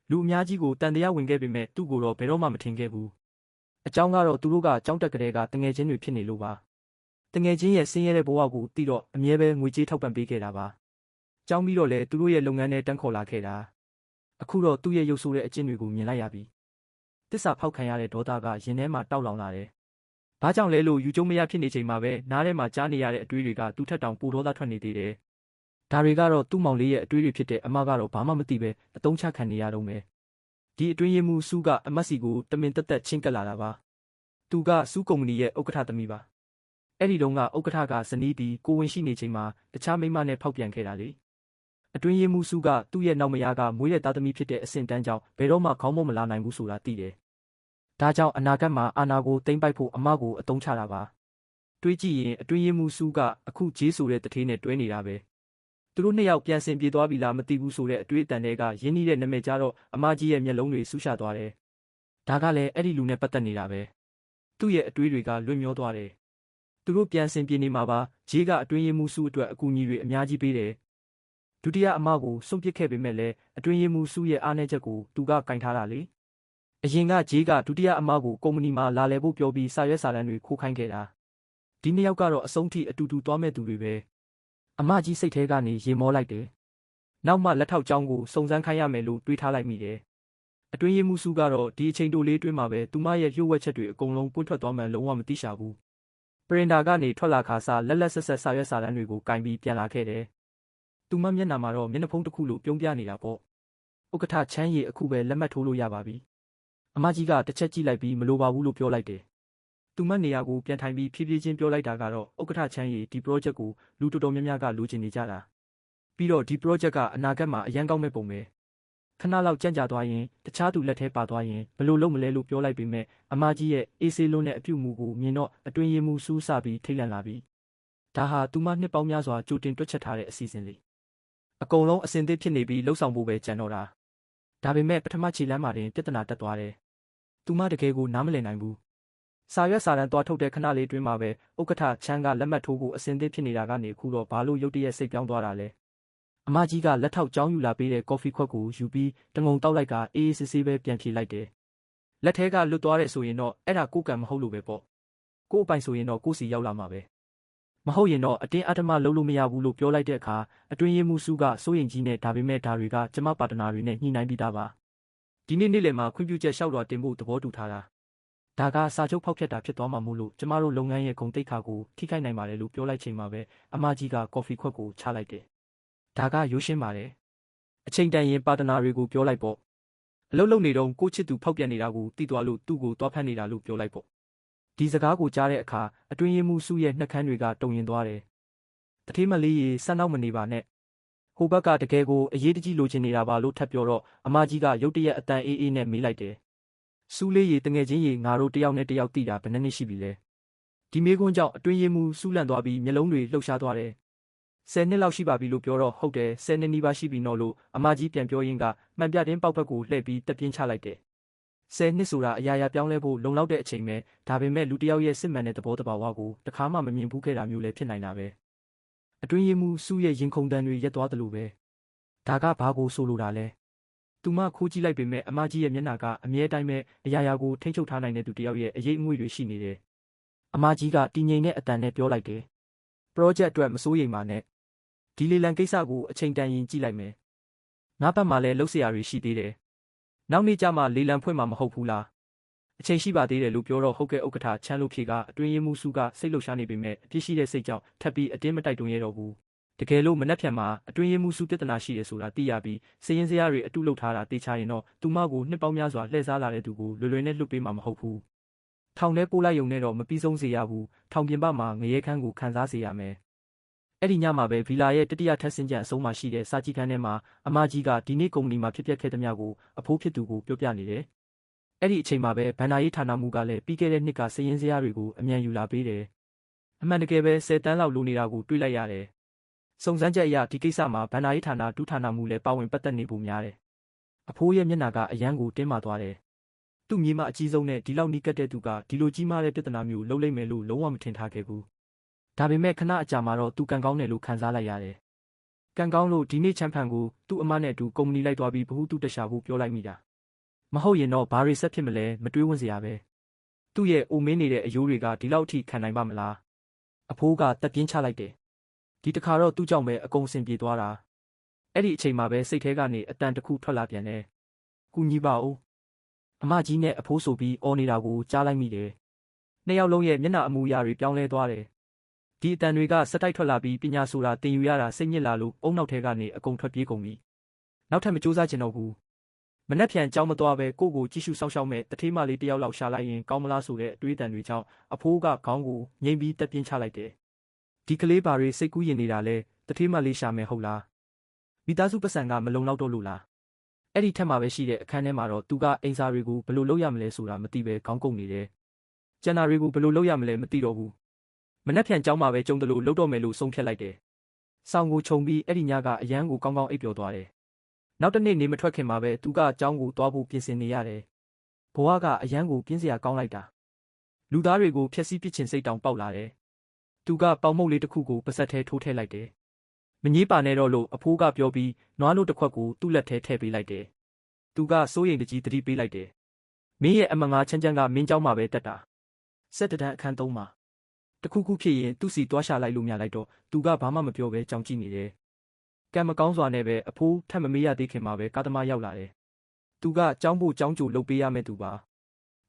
Speaker 1: လူအများကြီးကိုတန်တရားဝင်ခဲ့ပေမဲ့သူ့ကိုတော့ဘယ်တော့မှမထင်ခဲ့ဘူးအကြောင်းကတော့သူတို့ကကြောင်းတက်ကလေးကတငယ်ချင်းတွေဖြစ်နေလို့ပါတငယ်ချင်းရဲ့ဆင်းရဲတဲ့ဘဝကိုသိတော့အမြဲပဲငွေကြေးထောက်ပံ့ပေးခဲ့တာပါကြောင်းပြီးတော့လေသူတို့ရဲ့လုပ်ငန်းနဲ့တန်းခေါ်လာခဲ့တာအခုတော့သူ့ရဲ့ရုပ်ဆိုးတဲ့အကျင့်တွေကိုမြင်လိုက်ရပြီတစ္ဆာဖောက်ခံရတဲ့ဒေါသကရင်ထဲမှာတောက်လောင်လာတယ်ဘာကြောင့်လဲလို့ယူကျုံမရဖြစ်နေချိန်မှာပဲနားထဲမှာကြားနေရတဲ့အတွေးတွေကသူ့ထက်တောင်ပိုဒေါသထွက်နေသေးတယ်ဒါတွေကတော့သူ့မောင်လေးရဲ့အတွေးတွေဖြစ်တဲ့အမကတော့ဘာမှမသိပဲအတုံးချခံနေရတော့မယ်ဒီအတွင်းရေးမှူးစုကအမတ်စီကိုတမင်တက်တက်ချင်းကပ်လာတာပါသူကစူးကုမ္ပဏီရဲ့ဥက္ကဋ္ဌသမီးပါအဲ့ဒီတုန်းကဥက္ကဋ္ဌကဇနီးပြီးကိုဝင်ရှိနေချိန်မှာတခြားမိန်းမနဲ့ဖောက်ပြန်ခဲ့တာလေအတွင်းရေးမှူးစုကသူ့ရဲ့နောက်မယားကမွေးတဲ့သားသမီးဖြစ်တဲ့အဆင့်တန်းကြောင့်ဘယ်တော့မှခေါင်းမမလာနိုင်ဘူးဆိုတာသိတယ်ဒါကြောင့်အနာဂတ်မှာအာနာကိုသိမ့်ပိုက်ဖို့အမကိုအတုံးချတာပါတွေးကြည့်ရင်အတွင်းရေးမှူးစုကအခုဂျေးဆိုတဲ့တထေးနဲ့တွဲနေတာပဲသူတို့နှစ်ယောက်ပြန်ဆင်ပြေသွားပြီလားမသိဘူးဆိုတဲ့အတွေးအတန်တွေကရင်းနှီးတဲ့နာမည်ကြတော့အမကြီးရဲ့မျက်လုံးတွေဆူးရှသွားတယ်ဒါကလည်းအဲ့ဒီလူနဲ့ပတ်သက်နေတာပဲသူ့ရဲ့အတွေးတွေကလွင့်မျောသွားတယ်သူတို့ပြန်ဆင်ပြေနေမှာပါဂျေးကအတွင်းရေးမှူးစုအတွက်အကူအညီတွေအများကြီးပေးတယ်ဒုတိယအမကိုစွန့်ပစ်ခဲ့ပေမဲ့လည်းအတွင်းရေးမှူးစုရဲ့အားနည်းချက်ကိုသူကကင်ထားတာလေအရင်ကဂျေးကဒုတိယအမကိုကုမ္ပဏီမှာလာလည်ဖို့ပြောပြီးစာရွက်စာတမ်းတွေခိုးခိုင်းခဲ့တာဒီနှစ်ယောက်ကတော့အဆုံးထိအတူတူသွားမဲ့သူတွေပဲအမကြီးစိတ်ထဲကနေရေမောလိုက်တယ်နောက်မှလက်ထောက်ကျောင်းကိုစုံစမ်းခိုင်းရမယ်လို့တွေးထားလိုက်မိတယ်အတွင်းရေးမှူးစုကတော့ဒီအချိန်တိုလေးတွင်းမှာပဲသူမရဲ့လျှို့ဝှက်ချက်တွေအကုန်လုံးပွင့်ထွက်သွားမှလုံးဝမသိရှာဘူးပရင်တာကနေထွက်လာခါစားလက်လက်ဆက်ဆက်စာရွက်စာတမ်းတွေကိုကင်ပြီးပြန်လာခဲ့တယ်သူမမျက်နှာမှာတော့မျက်နှာဖုံးတစ်ခုလိုပြုံးပြနေတာပေါ့ဥက္ကဋ္ဌချမ်းရည်အခုပဲလက်မှတ်ထိုးလို့ရပါပြီအမကြီးကတစ်ချက်ကြည့်လိုက်ပြီးမလိုပါဘူးလို့ပြောလိုက်တယ်သူမနေရာကိုပြန်ထိုင်ပြီးဖြည်းဖြည်းချင်းပြောလိုက်တာကတော့ဥက္ကဋ္ဌချမ်းရည်ဒီ project ကိုလူတော်တော်များများကလိုချင်နေကြတာပြီးတော့ဒီ project ကအနာဂတ်မှာအရန်ကောင်းမဲ့ပုံပဲခဏလောက်ကြံ့ကြာသွားရင်တခြားသူလက်ထဲပါသွားရင်ဘယ်လိုလုပ်မလဲလို့ပြောလိုက်ပေမဲ့အမကြီးရဲ့အေးဆေးလွန်းတဲ့အပြုတ်မှုကိုမြင်တော့အတွင်းရေးမှူးစူးစပြီးထိတ်လန့်လာပြီဒါဟာသူမနှစ်ပေါင်းများစွာကြိုတင်တွက်ချက်ထားတဲ့အစီအစဉ်လေးအကုန်လုံးအစင်သစ်ဖြစ်နေပြီးလှုပ်ဆောင်ဖို့ပဲကြံတော့တာဒါပေမဲ့ပထမခြေလမ်းမှာတင်ပြဿနာတက်သွားတယ်သူမတကယ်ကိုနားမလည်နိုင်ဘူးစာရွက်စာတမ်းသွားထုတ်တဲ့ခဏလေးတွင်းမှာပဲဥက္ကဋ္ဌချမ်းကလက်မှတ်ထိုးဖို့အစင်သစ်ဖြစ်နေတာကနေအခုတော့ဘာလို့ရုတ်တရက်စိတ်ပြောင်းသွားတာလဲအမကြီးကလက်ထောက်ကျောင်းယူလာပေးတဲ့ကော်ဖီခွက်ကိုယူပြီးတငုံတောက်လိုက်ကအေးအေးဆေးဆေးပဲပြန်ဖြေလိုက်တယ်လက်ထဲကလွတ်သွားတဲ့ဆိုရင်တော့အဲ့ဒါကိုကံမဟုတ်လို့ပဲပေါ့ကို့အပိုင်ဆိုရင်တော့ကို့စီရောက်လာမှာပဲ မဟုတ်ရင်တော့အတင်းအဓမ္မလုပ်လို့မရဘူးလို့ပြောလိုက်တဲ့အခါအတွင်းရေးမှူးစုကစိုးရိမ်ကြီးနဲ့ဒါပေမဲ့ဒါတွေကကျမပါတနာတွေနဲ့ညှိနှိုင်းပြီးသားပါဒီနေ့နေ့လယ်မှာခွင့်ပြုချက်လျှောက်လွှာတင်ဖို့သဘောတူထားတာဒါကစာချုပ်ဖောက်ဖျက်တာဖြစ်သွားမှာမို့လို့ကျမတို့လုပ်ငန်းရဲ့ဂုဏ်သိက္ခာကိုထိခိုက်နိုင်ပါတယ်လို့ပြောလိုက်ချိန်မှာပဲအမကြီးကကော်ဖီခွက်ကိုချလိုက်တယ်ဒါကရိုးရှင်းပါတယ်အချိန်တန်ရင်ပါတနာတွေကိုပြောလိုက်ပေါ့အလုပ်လုပ်နေတော့ကိုချစ်သူဖောက်ပြန်နေတာကိုသိသွားလို့သူ့ကိုတွားဖက်နေတာလို့ပြောလိုက်ပေါ့ဒီစကားကိုကြားတဲ့အခါအတွင်းရေးမှူးစုရဲ့နှက်ခမ်းတွေကတုန်ရင်သွားတယ်တထေးမလေးရေဆန်းတော့မနေပါနဲ့ဟိုဘက်ကတကယ်ကိုအရေးတကြီးလိုချင်နေတာပါလို့ထပ်ပြောတော့အမကြီးကရုတ်တရက်အတန်အေးအေးနဲ့မေးလိုက်တယ်စူးလေးရေတငယ်ချင်းရေငါတို့တယောက်နဲ့တယောက်သိတာဘယ်နှစ်နှစ်ရှိပြီလဲဒီမေးခွန်းကြောင့်အတွင်းရေးမှူးစူးလန့်သွားပြီးမျက်လုံးတွေလှုပ်ရှားသွားတယ်10 နှစ်လောက်ရှိပါပြီလို့ပြောတော့ဟုတ်တယ်10 နှစ်နီးပါးရှိပြီနော်လို့အမကြီးပြန်ပြောရင်းကမှန်ပြတင်းပေါက်ဘက်ကိုလှည့်ပြီးတက်ပြင်းချလိုက်တယ်10 နှစ်ဆိုတာအရာရာပြောင်းလဲဖို့လုံလောက်တဲ့အချိန်ပဲဒါပေမဲ့လူတစ်ယောက်ရဲ့စစ်မှန်တဲ့သဘောတဘာဝကိုတခါမှမမြင်ဘူးခဲ့တာမျိုးလည်းဖြစ်နိုင်တာပဲအတွင်းရေးမှူးစုရဲ့ရင်ခုန်တန်းတွေရက်သွားသလိုပဲဒါကဘာကိုဆိုလိုတာလဲသူမခိုးကြည့်လိုက်ပေမဲ့အမကြီးရဲ့မျက်နှာကအမြဲတမ်းပဲအရာရာကိုထိန်းချုပ်ထားနိုင်တဲ့သူတစ်ယောက်ရဲ့အရေးအမွေတွေရှိနေတယ်အမကြီးကတည်ငြိမ်တဲ့အတန်နဲ့ပြောလိုက်တယ်ပရောဂျက်အတွက်မစိုးရိမ်ပါနဲ့ဒီလေလံကိစ္စကိုအချိန်တန်ရင်ကြည့်လိုက်မယ်ငါဘက်မှာလည်းလှုပ်เสียရတွေရှိသေးတယ်နောက်နေ့ကျမှလေလံဖွင့်မှာမဟုတ်ဘူးလားအချိန်ရှိပါသေးတယ်လို့ပြောတော့ဟုတ်ကဲ့ဥက္ကဋ္ဌချမ်းလို့ဖြေကအတွင်းရေးမှူးစုကစိတ်လှုပ်ရှားနေပေမဲ့အပြစ်ရှိတဲ့စိတ်ကြောင့်ထပ်ပြီးအတင်းမတိုက်တွန်းရတော့ဘူးတကယ်လို့မနှက်ဖြန်မှာအတွင်းရေးမှူးစုပြဿနာရှိတယ်ဆိုတာသိရပြီးစည်ရင်စရာတွေအတုလုပ်ထားတာတေချာရင်တော့သူမကိုနှစ်ပေါင်းများစွာလှည့်စားလာတဲ့သူကိုလွယ်လွယ်နဲ့လွတ်ပေးမှာမဟုတ်ဘူးထောင်ထဲပို့လိုက်ရုံနဲ့တော့မပြီးဆုံးစေရဘူးထောင်ပြင်ပမှာငရဲခန်းကိုခံစားစေရမယ်အဲ့ဒီညမှာပဲဗီလာရဲ့တတိယထပ်ဆင့်ကြံအဆုံးမှာရှိတဲ့စာကြည့်ခန်းထဲမှာအမကြီးကဒီနေ့ကုမ္ပဏီမှာဖြစ်ပျက်ခဲ့သမျှကိုအဖိုးဖြစ်သူကိုပြောပြနေတယ်အဲ့ဒီအချိန်မှာပဲဗန္ဒာရေးဌာနမှူးကလည်းပြီးခဲ့တဲ့နှစ်ကစည်ရင်စရာတွေကိုအမြန်ယူလာပေးတယ်အမှန်တကယ်ပဲ10 တန်းလောက်လိုနေတာကိုတွေးလိုက်ရတယ်စုံစမ်းချက်အရဒီကိစ္စမှာဗန္ဒာရေးဌာနဒုဌာနမှူးလည်းပါဝင်ပတ်သက်နေပုံများတယ်အဖိုးရဲ့မျက်နှာကအယမ်းကိုတင်းမာသွားတယ်သူ့မြေမအကြီးဆုံးနဲ့ဒီလောက်နီးကပ်တဲ့သူကဒီလိုကြီးမားတဲ့ပြဿနာမျိုးလုံးလိမ့်မယ်လို့လုံးဝမထင်ထားခဲ့ဘူးဒါပေမဲ့ခဏအကြာမှာတော့သူကန်ကောင်းတယ်လို့ခံစားလိုက်ရတယ်ကန်ကောင်းလို့ဒီနေ့ချမ်းဖန်ကိုသူ့အမနဲ့အတူကုမ္ပဏီလိုက်သွားပြီးဘ ഹു တုတရှာဖို့ပြောလိုက်မိတာမဟုတ်ရင်တော့ဘာတွေဆက်ဖြစ်မလဲမတွေးဝန်းစရာပဲသူ့ရဲ့အိုမင်းနေတဲ့အယိုးတွေကဒီလောက်ထိခံနိုင်ပါမလားအဖိုးကတက်ပြင်းချလိုက်တယ်ဒီတခါတော့သူ့ကြောင့်ပဲအကုန်စင်ပြေသွားတာအဲ့ဒီအချိန်မှာပဲစိတ်ထဲကနေအတန်တစ်ခုထွက်လာပြန်တယ်ကူညီပါဦးအမကြီးနဲ့အဖိုးဆိုပြီးအော်နေတာကိုကြားလိုက်မိတယ်နှစ်ယောက်လုံးရဲ့မျက်နှာအမူအရာတွေပြောင်းလဲသွားတယ်ဒီအတန်တွေကစက်တိုက်ထွက်လာပြီးပညာဆိုတာသင်ယူရတာစိတ်ညစ်လာလို့အုံနောက်ထဲကနေအကုန်ထွက်ပြေးကုန်ပြီနောက်ထပ်မကြိုးစားချင်တော့ဘူးမနှက်ဖြန်ကြောင်းမသွားပဲကိုကိုကြည့်ရှုစောင့်ရှောက်မဲ့တထေးမလေးတယောက်လောက်ရှာလိုက်ရင်ကောင်းမလားဆိုတဲ့အတွေးတန်တွေကြောင့်အဖိုးကခေါင်းကိုငိမ့်ပြီးတက်ပြင်းချလိုက်တယ်ဒီကလေးပါတွေစိတ်ကူးရင်နေတာလဲတထေးမလေးရှာမယ်ဟုတ်လားမိသားစုပတ်စံကမလုံလောက်တော့လို့လားအဲ့ဒီထက်မှပဲရှိတဲ့အခန်းထဲမှာတော့သူကအိမ်စာတွေကိုဘယ်လိုလုပ်ရမလဲဆိုတာမသိပဲခေါင်းကုန်နေတယ်ကျန်တာတွေကိုဘယ်လိုလုပ်ရမလဲမသိတော့ဘူးမနှက်ဖြန်ကြောင်းမှာပဲကြုံတယ်လို့လုပ်တော့မယ်လို့ဆုံးဖြတ်လိုက်တယ်ဆောင်းကိုခြုံပြီးအဲ့ဒီညကအရန်ကိုကောင်းကောင်းအိပ်ပျော်သွားတယ်နောက်တစ်နေ့နေမထွက်ခင်မှာပဲသူကအကြောင်းကိုသွားဖို့ပြင်ဆင်နေရတယ်ဘဝကအရန်ကိုပြင်းစရာကောင်းလိုက်တာလူသားတွေကိုဖျက်ဆီးပစ်ချင်စိတ်တောင်ပေါက်လာတယ်သူကပေါင်မှုတ်လေးတစ်ခုကိုပါစက်ထဲထိုးထည့်လိုက်တယ်မငေးပါနဲ့တော့လို့အဖိုးကပြောပြီးနွားလို့တစ်ခွက်ကိုသူ့လက်ထဲထည့်ပေးလိုက်တယ်သူကစိုးရိမ်တကြီးသတိပေးလိုက်တယ်မင်းရဲ့အမငါချမ်းချမ်းကမင်းเจ้าမှာပဲတက်တာ17 တန်းအခန်း3မှာတခုခုဖြစ်ရင်သူ့စီသွားရှာလိုက်လို့မြလိုက်တော့သူကဘာမှမပြောဘဲကြောင်ကြည့်နေတယ်ကံမကောင်းစွာနဲ့ပဲအဖိုးထပ်မမေးရသေးခင်မှာပဲကာသမားရောက်လာတယ်သူကကြောင်းဖို့ကြောင်းကြိုလုပ်ပေးရမယ့်သူပ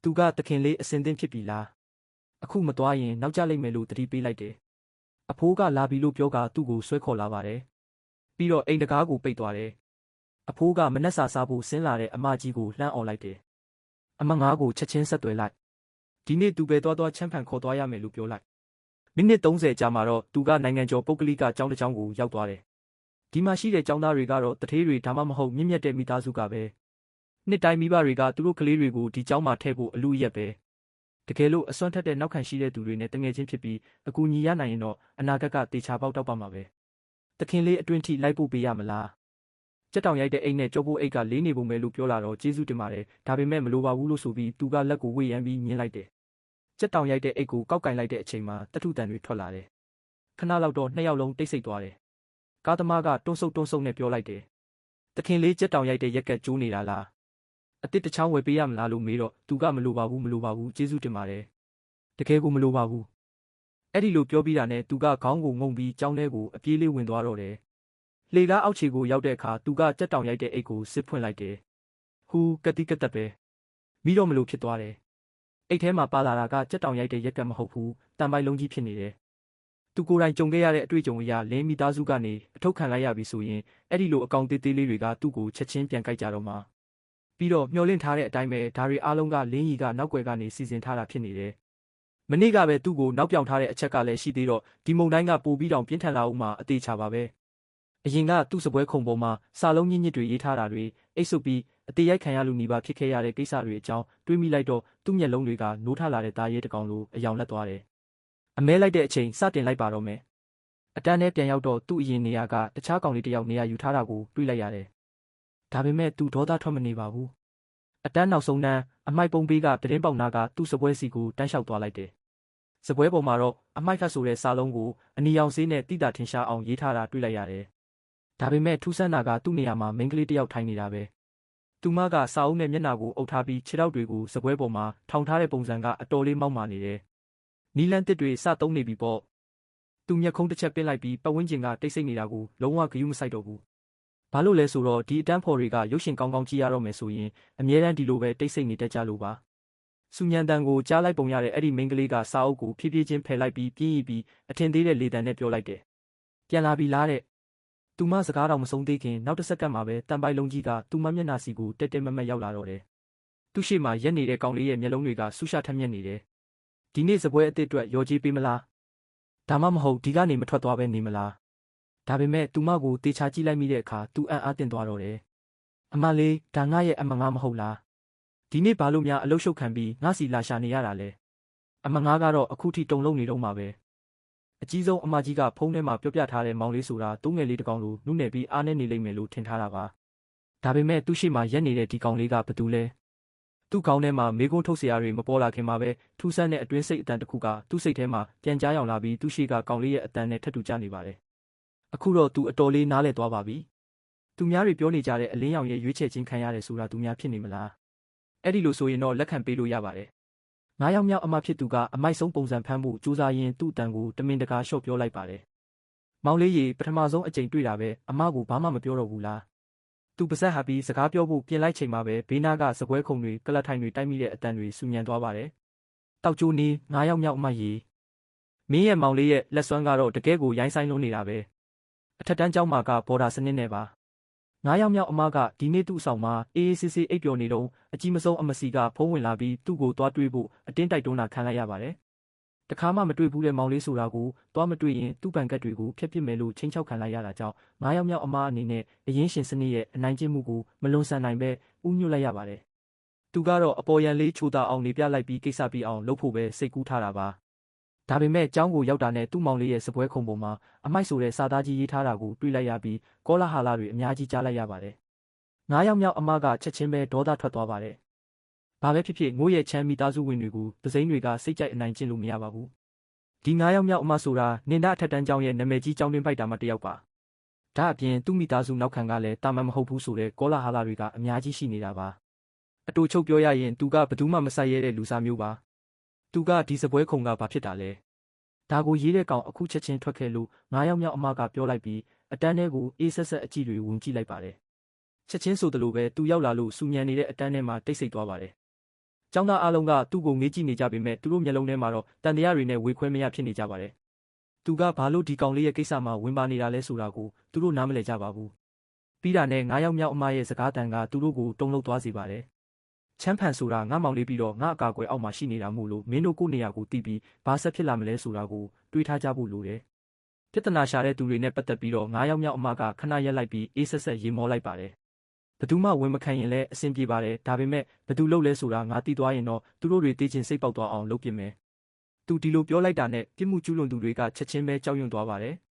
Speaker 1: ါသူကတခင်လေးအစင်သင့်ဖြစ်ပြီလားအခုမသွားရင်နောက်ကျလိမ့်မယ်လို့တတိပေးလိုက်တယ်အဖိုးကလာပြီလို့ပြောကသူ့ကိုဆွဲခေါ်လာပါတယ်ပြီးတော့အိမ်တကားကိုပိတ်သွားတယ်အဖိုးကမနှက်စာစားဖို့ဆင်းလာတဲ့အမကြီးကိုလှမ်းအော်လိုက်တယ်အမငါးကိုချက်ချင်းဆက်သွယ်လိုက်ဒီနေ့သူပဲသွားချမ်းဖန်ခေါ်သွားရမယ်လို့ပြောလိုက်မိနစ်30ကြာမှာတော့သူကနိုင်ငံကျော်ပုဂ္ဂလိကကျောင်းတစ်ကျောင်းကိုရောက်သွားတယ်ဒီမှာရှိတဲ့ကျောင်းသားတွေကတော့တထေးတွေဒါမှမဟုတ်မြင့်မြတ်တဲ့မိသားစုကပဲနှစ်တိုင်းမိဘတွေကသူတို့ကလေးတွေကိုဒီကျောင်းမှာထည့်ဖို့အလူအရက်ပဲတကယ်လို့အစွမ်းထက်တဲ့နောက်ခံရှိတဲ့သူတွေနဲ့တငယ်ချင်းဖြစ်ပြီးအကူအညီရနိုင်ရင်တော့အနာဂတ်ကတေချာပေါက်တောက်ပါမှာပဲတခင်လေးအတွင်းထိလိုက်ဖို့ပေးရမလားကြက်တောင်ရိုက်တဲ့အိတ်နဲ့ကြောပိုးအိတ်ကလေးနေပုံပဲလို့ပြောလာတော့ကျေးဇူးတင်ပါတယ်ဒါပေမဲ့မလိုပါဘူးလို့ဆိုပြီးသူကလက်ကိုဝေ့ရမ်းပြီးညှင်းလိုက်တယ်ကြက်တောင်ရိုက်တဲ့အိတ်ကိုကောက်ကင်လိုက်တဲ့အချိန်မှာတထုတန်တွေထွက်လာတယ်ခဏလောက်တော့နှစ်ယောက်လုံးတိတ်ဆိတ်သွားတယ်ကားသမားကတွန်းဆုပ်နဲ့ပြောလိုက်တယ်တခင်လေးကြက်တောင်ရိုက်တဲ့ရက်ကကျိုးနေတာလားအတစ်တစ်ချောင်းဝယ်ပေးရမလားလို့မေးတော့သူကမလိုပါဘူးကျေးဇူးတင်ပါတယ်တကယ်ကိုမလိုပါဘူး အဲ့ဒီလိုပြောပြီးတာနဲ့သူကခေါင်းကိုငုံပြီးကြောင်းထဲကိုအပြေးလေးဝင်သွားတော့တယ်။လေကားအောက်ခြေကိုရောက်တဲ့အခါသူကကြက်တောင်ရိုက်တဲ့အိတ်ကိုစစ်ဖွင့်လိုက်တယ်။ဟူးကတိကတက်ပဲ။မိတော့မလို့ဖြစ်သွားတယ်။အိတ်ထဲမှာပါလာတာကကြက်တောင်ရိုက်တဲ့ရက်ကမဟုတ်ဘူး။တန်ပိုင်လုံးကြီးဖြစ်နေတယ်။သူကိုယ်တိုင်ကြုံခဲ့ရတဲ့အတွေ့အကြုံအရလင်းမိသားစုကနေအထုတ်ခံလိုက်ရပြီဆိုရင်အဲ့ဒီလိုအကောင်သေးသေးလေးတွေကသူ့ကိုချက်ချင်းပြန်ကြိုက်ကြတော့မှပြီးတော့မျောလင့်ထားတဲ့အတိုင်းပဲဒါတွေအားလုံးကလင်းရီကနောက်ွယ်ကနေစီစဉ်ထားတာဖြစ်နေတယ်။မနေ့ကပဲသူ့ကိုနောက်ပြောင်ထားတဲ့အချက်ကလည်းရှိသေးတော့ဒီမုံတိုင်းကပိုပြီးတောင်ပြင်းထန်လာဦးမှာအသေးချပါပဲ။အရင်ကသူ့စပွဲခုံပေါ်မှာစာလုံးညစ်ညစ်တွေရေးထားတာတွေအိတ်ဆုပ်ပြီးအသေးရိုက်ခံရလူနေပါဖြစ်ခဲ့ရတဲ့ကိစ္စတွေအကြောင်းတွေးမိလိုက်တော့သူ့မျက်လုံးတွေကနိုးထလာတဲ့သားရဲတကောင်လိုအယောင်လက်သွားတယ်။အမဲလိုက်တဲ့အချိန်စတင်လိုက်ပါတော့မယ်။အတန်းထဲပြန်ရောက်တော့သူ့အရင်နေရာကတခြားကောင်လေးတစ်ယောက်နေရာယူထားတာကိုတွေးလိုက်ရတယ်။ဒါပေမဲ့သူဒေါသထွက်မနေပါဘူး။အတန်းနောက်ဆုံးတန်းအမိုက်ပုံပေးကတရင်ပေါက်နာကသူ့စပွဲစီကိုတန်းလျှောက်သွားလိုက်တယ်။စပွဲပေါ်မှာတော့အမိုက်ဖတ်ဆိုတဲ့စာလုံးကိုအနီရောင်ဆေးနဲ့တိတာထင်ရှားအောင်ရေးထားတာတွေ့လိုက်ရတယ်။ဒါပေမဲ့ထူးဆန်းတာကသူ့နေရာမှာမိန်းကလေးတစ်ယောက်ထိုင်နေတာပဲ။သူမကစာအုပ်နဲ့မျက်နှာကိုအုပ်ထားပြီးခြေထောက်တွေကိုစပွဲပေါ်မှာထောင်ထားတဲ့ပုံစံကအတော်လေးမောက်မာနေတယ်။နီလန်းတစ်တွေစသုံးနေပြီပေါ့။သူမျက်ခုံးတစ်ချက်ပင်းလိုက်ပြီးပတ်ဝန်းကျင်ကတိတ်ဆိတ်နေတာကိုလုံးဝဂရုမစိုက်တော့ဘူး။ဘာလို့လဲဆိုတော့ဒီအတန်းဖော်တွေကရုပ်ရှင်ကောင်းကောင်းကြည့်ရတော့မယ်ဆိုရင်အမြဲတမ်းဒီလိုပဲတိတ်ဆိတ်နေတတ်ကြလို့ပါ။စူညံတန်ကိုကြားလိုက်ပုံရတဲ့အဲ့ဒီမိန်းကလေးကစာအုပ်ကိုဖြည်းဖြည်းချင်းဖယ်လိုက်ပြီးပြင်းရည်ပြီးအထင်သေးတဲ့လေတံနဲ့ပြောလိုက်တယ်။ပြန်လာပြီလားတဲ့။သူမစကားတော်မဆုံးသေးခင်နောက်တစ်စက္ကန့်မှာပဲတန်ပိုင်လုံးကြီးကသူမမျက်နှာစီကိုတက်တက်မတ်မတ်ရောက်လာတော့တယ်။သူ့ရှေ့မှာရက်နေတဲ့ကောင်လေးရဲ့မျက်လုံးတွေကဆူရှာထက်မြက်နေတယ်။ဒီနေ့စပွဲအစ်စ်အတွက်ရော်ကြီးပေးမလား။ဒါမှမဟုတ်ဒီကနေမထွက်သွားပဲနေမလား။ဒါပေမဲ့သူမကိုတေချာကြည့်လိုက်မိတဲ့အခါသူအံ့အားသင့်သွားတော့တယ်။အမလေးဒါငါရဲ့အမငါမဟုတ်လား။ဒီနေ့ဘာလို့များအလုရှုပ်ခံပြီးငါစီလာရှာနေရတာလဲ။အမငါကတော့အခုထိတုံလုံးနေတော့မှာပဲ။အကြီးဆုံးအမကြီးကဖုန်းထဲမှာပြောပြထားတဲ့မောင်လေးဆိုတာတိုးငယ်လေးတစ်ကောင်လိုနုနယ်ပြီးအားနေနေလိမ့်မယ်လို့ထင်ထားတာပါ။ဒါပေမဲ့သူ့ရှိမှရက်နေတဲ့ဒီကောင်လေးကဘာတူလဲ။သူ့ခေါင်းထဲမှာမေကွန်းထုတ်စရာတွေမပေါ်လာခင်မှာပဲထူးဆန်းတဲ့အတွင်းစိတ်အတန်တစ်ခုကသူ့စိတ်ထဲမှာပြန်ကြားရောက်လာပြီးသူ့ရှိကကောင်လေးရဲ့အတန်နဲ့ထပ်တူကျနေပါတယ်။အခုတော့သူအတော်လေးနားလဲသွားပါပြီ။သူများတွေပြောနေကြတဲ့အလင်းရောင်ရဲ့ရွေးချယ်ခြင်းခံရတယ်ဆိုတာသူများဖြစ်နေမလား။အဲ့ဒီလိုဆိုရင်တော့လက်ခံပေးလို့ရပါတယ်။ငါးယောက်မြောက်အမဖြစ်သူကအမိုက်ဆုံးပုံစံဖမ်းဖို့ကြိုးစားရင်းသူ့အတန်ကိုတမင်တကာလျှော့ပြောလိုက်ပါတယ်။မောင်လေးရေပထမဆုံးအကြိမ်တွေ့တာပဲအမကိုဘာမှမပြောတော့ဘူးလား။သူပါဇက်ဟာပြီးစကားပြောဖို့ပြင်လိုက်ချိန်မှာပဲဘေးနားကစပွဲခုံတွေကလတ်ထိုင်တွေတိုက်မိတဲ့အတန်တွေဆူညံသွားပါတယ်။တောက်ကျိုးနေငါးယောက်မြောက်အမရေမင်းရဲ့မောင်လေးရဲ့လက်စွမ်းကတော့တကယ်ကိုရိုင်းဆိုင်လုံးနေတာပဲ။အထက်တန်းကျောင်းမှာကဘော်ဒါစနစ်နဲ့ပါ။ငါးယောက်မြောက်အမကဒီနေ့သူ့ဆောင်မှာအေးအေးဆေးဆေးအိပ်ပျော်နေတော့အကြီးမဆုံးအမစီကဖုံးဝင်လာပြီးသူ့ကိုသွားတွေ့ဖို့အတင်းတိုက်တွန်းတာခံလိုက်ရပါတယ်။တခါမှမတွေ့ဘူးတဲ့မောင်လေးဆိုတာကိုသွားမတွေ့ရင်သူ့ပံကတ်တွေကိုဖျက်ပစ်မယ်လို့ချင်းချောက်ခံလိုက်ရတာကြောင့်ငါးယောက်မြောက်အမအနေနဲ့အရင်ရှင်စနစ်ရဲ့အနိုင်ကျင့်မှုကိုမလွန်ဆန်နိုင်ပဲဥညွတ်လိုက်ရပါတယ်။သူကတော့အပေါ်ရန်လေးချိုးတာအောင်နေပြလိုက်ပြီးကိစ္စပြီးအောင်လုပ်ဖို့ပဲစိတ်ကူးထားတာပါ။ဒါပေမဲ့ကျောင်းကိုရောက်တာနဲ့သူ့မောင်လေးရဲ့စပွဲခုံပေါ်မှာအမိုက်ဆိုတဲ့စာသားကြီးရေးထားတာကိုတွေ့လိုက်ရပြီးကောလာဟာလာတွေအများကြီးကြားလိုက်ရပါတယ်။ငါးယောက်မြောက်အမကချက်ချင်းပဲဒေါသထွက်သွားပါတယ်။ဘာပဲဖြစ်ဖြစ်ငိုးရဲ့ချမ်းမိသားစုဝင်တွေကိုဒဇိမ့်တွေကစိတ်ကြိုက်အနိုင်ကျင့်လို့မရပါဘူး။ဒီငါးယောက်မြောက်အမဆိုတာနင်ဒါအထက်တန်းကျောင်းရဲ့နာမည်ကြီးကျောင်းတွင်းပိုက်တာမှတစ်ယောက်ပါ။ဒါအပြင်သူ့မိသားစုနောက်ခံကလည်းတာမန်မဟုတ်ဘူးဆိုတဲ့ကောလာဟာလာတွေကအများကြီးရှိနေတာပါ။အတူချုပ်ပြောရရင်သူကဘယ်သူမှမဆိုင်ရတဲ့လူစားမျိုးပါ။သူကဒီစပွဲခုံကဘာဖြစ်တာလဲ။ဒါကိုရေးတဲ့ကောင်အခုချက်ချင်းထွက်ခဲ့လို့ငါးယောက်မြောက်အမကပြောလိုက်ပြီးအတန်းထဲကိုအေးဆက်ဆက်အကြည့်တွေဝင်ကြည့်လိုက်ပါတယ်။ချက်ချင်းဆိုသလိုပဲသူရောက်လာလို့စူညံနေတဲ့အတန်းထဲမှာတိတ်ဆိတ်သွားပါတယ်။ကျောင်းသားအားလုံးကသူ့ကိုငေးကြည့်နေကြပေမဲ့သူတို့မျက်လုံးထဲမှာတော့တန်တရားတွေနဲ့ဝေခွဲမရဖြစ်နေကြပါတယ်။သူကဘာလို့ဒီကောင်လေးရဲ့ကိစ္စမှာဝင်ပါနေတာလဲဆိုတာကိုသူတို့နားမလည်ကြပါဘူး။ပြီးတာနဲ့ငါးယောက်မြောက်အမရဲ့စကားတန်ကသူတို့ကိုတုံ့လောက်သွားစေပါတယ်။ချမ်းဖန်ဆိုတာငါမောင်လေးပြီးတော့ငါအကာအကွယ်အောက်မှာရှိနေတာမို့လို့မင်းတို့ကိုနေရာကိုတီးပြီးဘာဆက်ဖြစ်လာမလဲဆိုတာကိုတွေးထားကြဖို့လိုတယ်။ပြဿနာရှာတဲ့သူတွေနဲ့ပတ်သက်ပြီးတော့ငါးယောက်မြောက်အမကခဏရက်လိုက်ပြီးအေးဆက်ဆက်ရေမောလိုက်ပါတယ်။ဘသူမှဝင်မခံရင်လည်းအဆင်ပြေပါတယ်ဒါပေမဲ့ဘသူလုပ်လဲဆိုတာငါသိသွားရင်တော့သူတို့တွေတေးချင်စိတ်ပေါက်သွားအောင်လုပ်ပြမယ်။သူဒီလိုပြောလိုက်တာနဲ့ပြစ်မှုကျူးလွန်သူတွေကချက်ချင်းပဲကြောက်ရွံ့သွားပါတယ်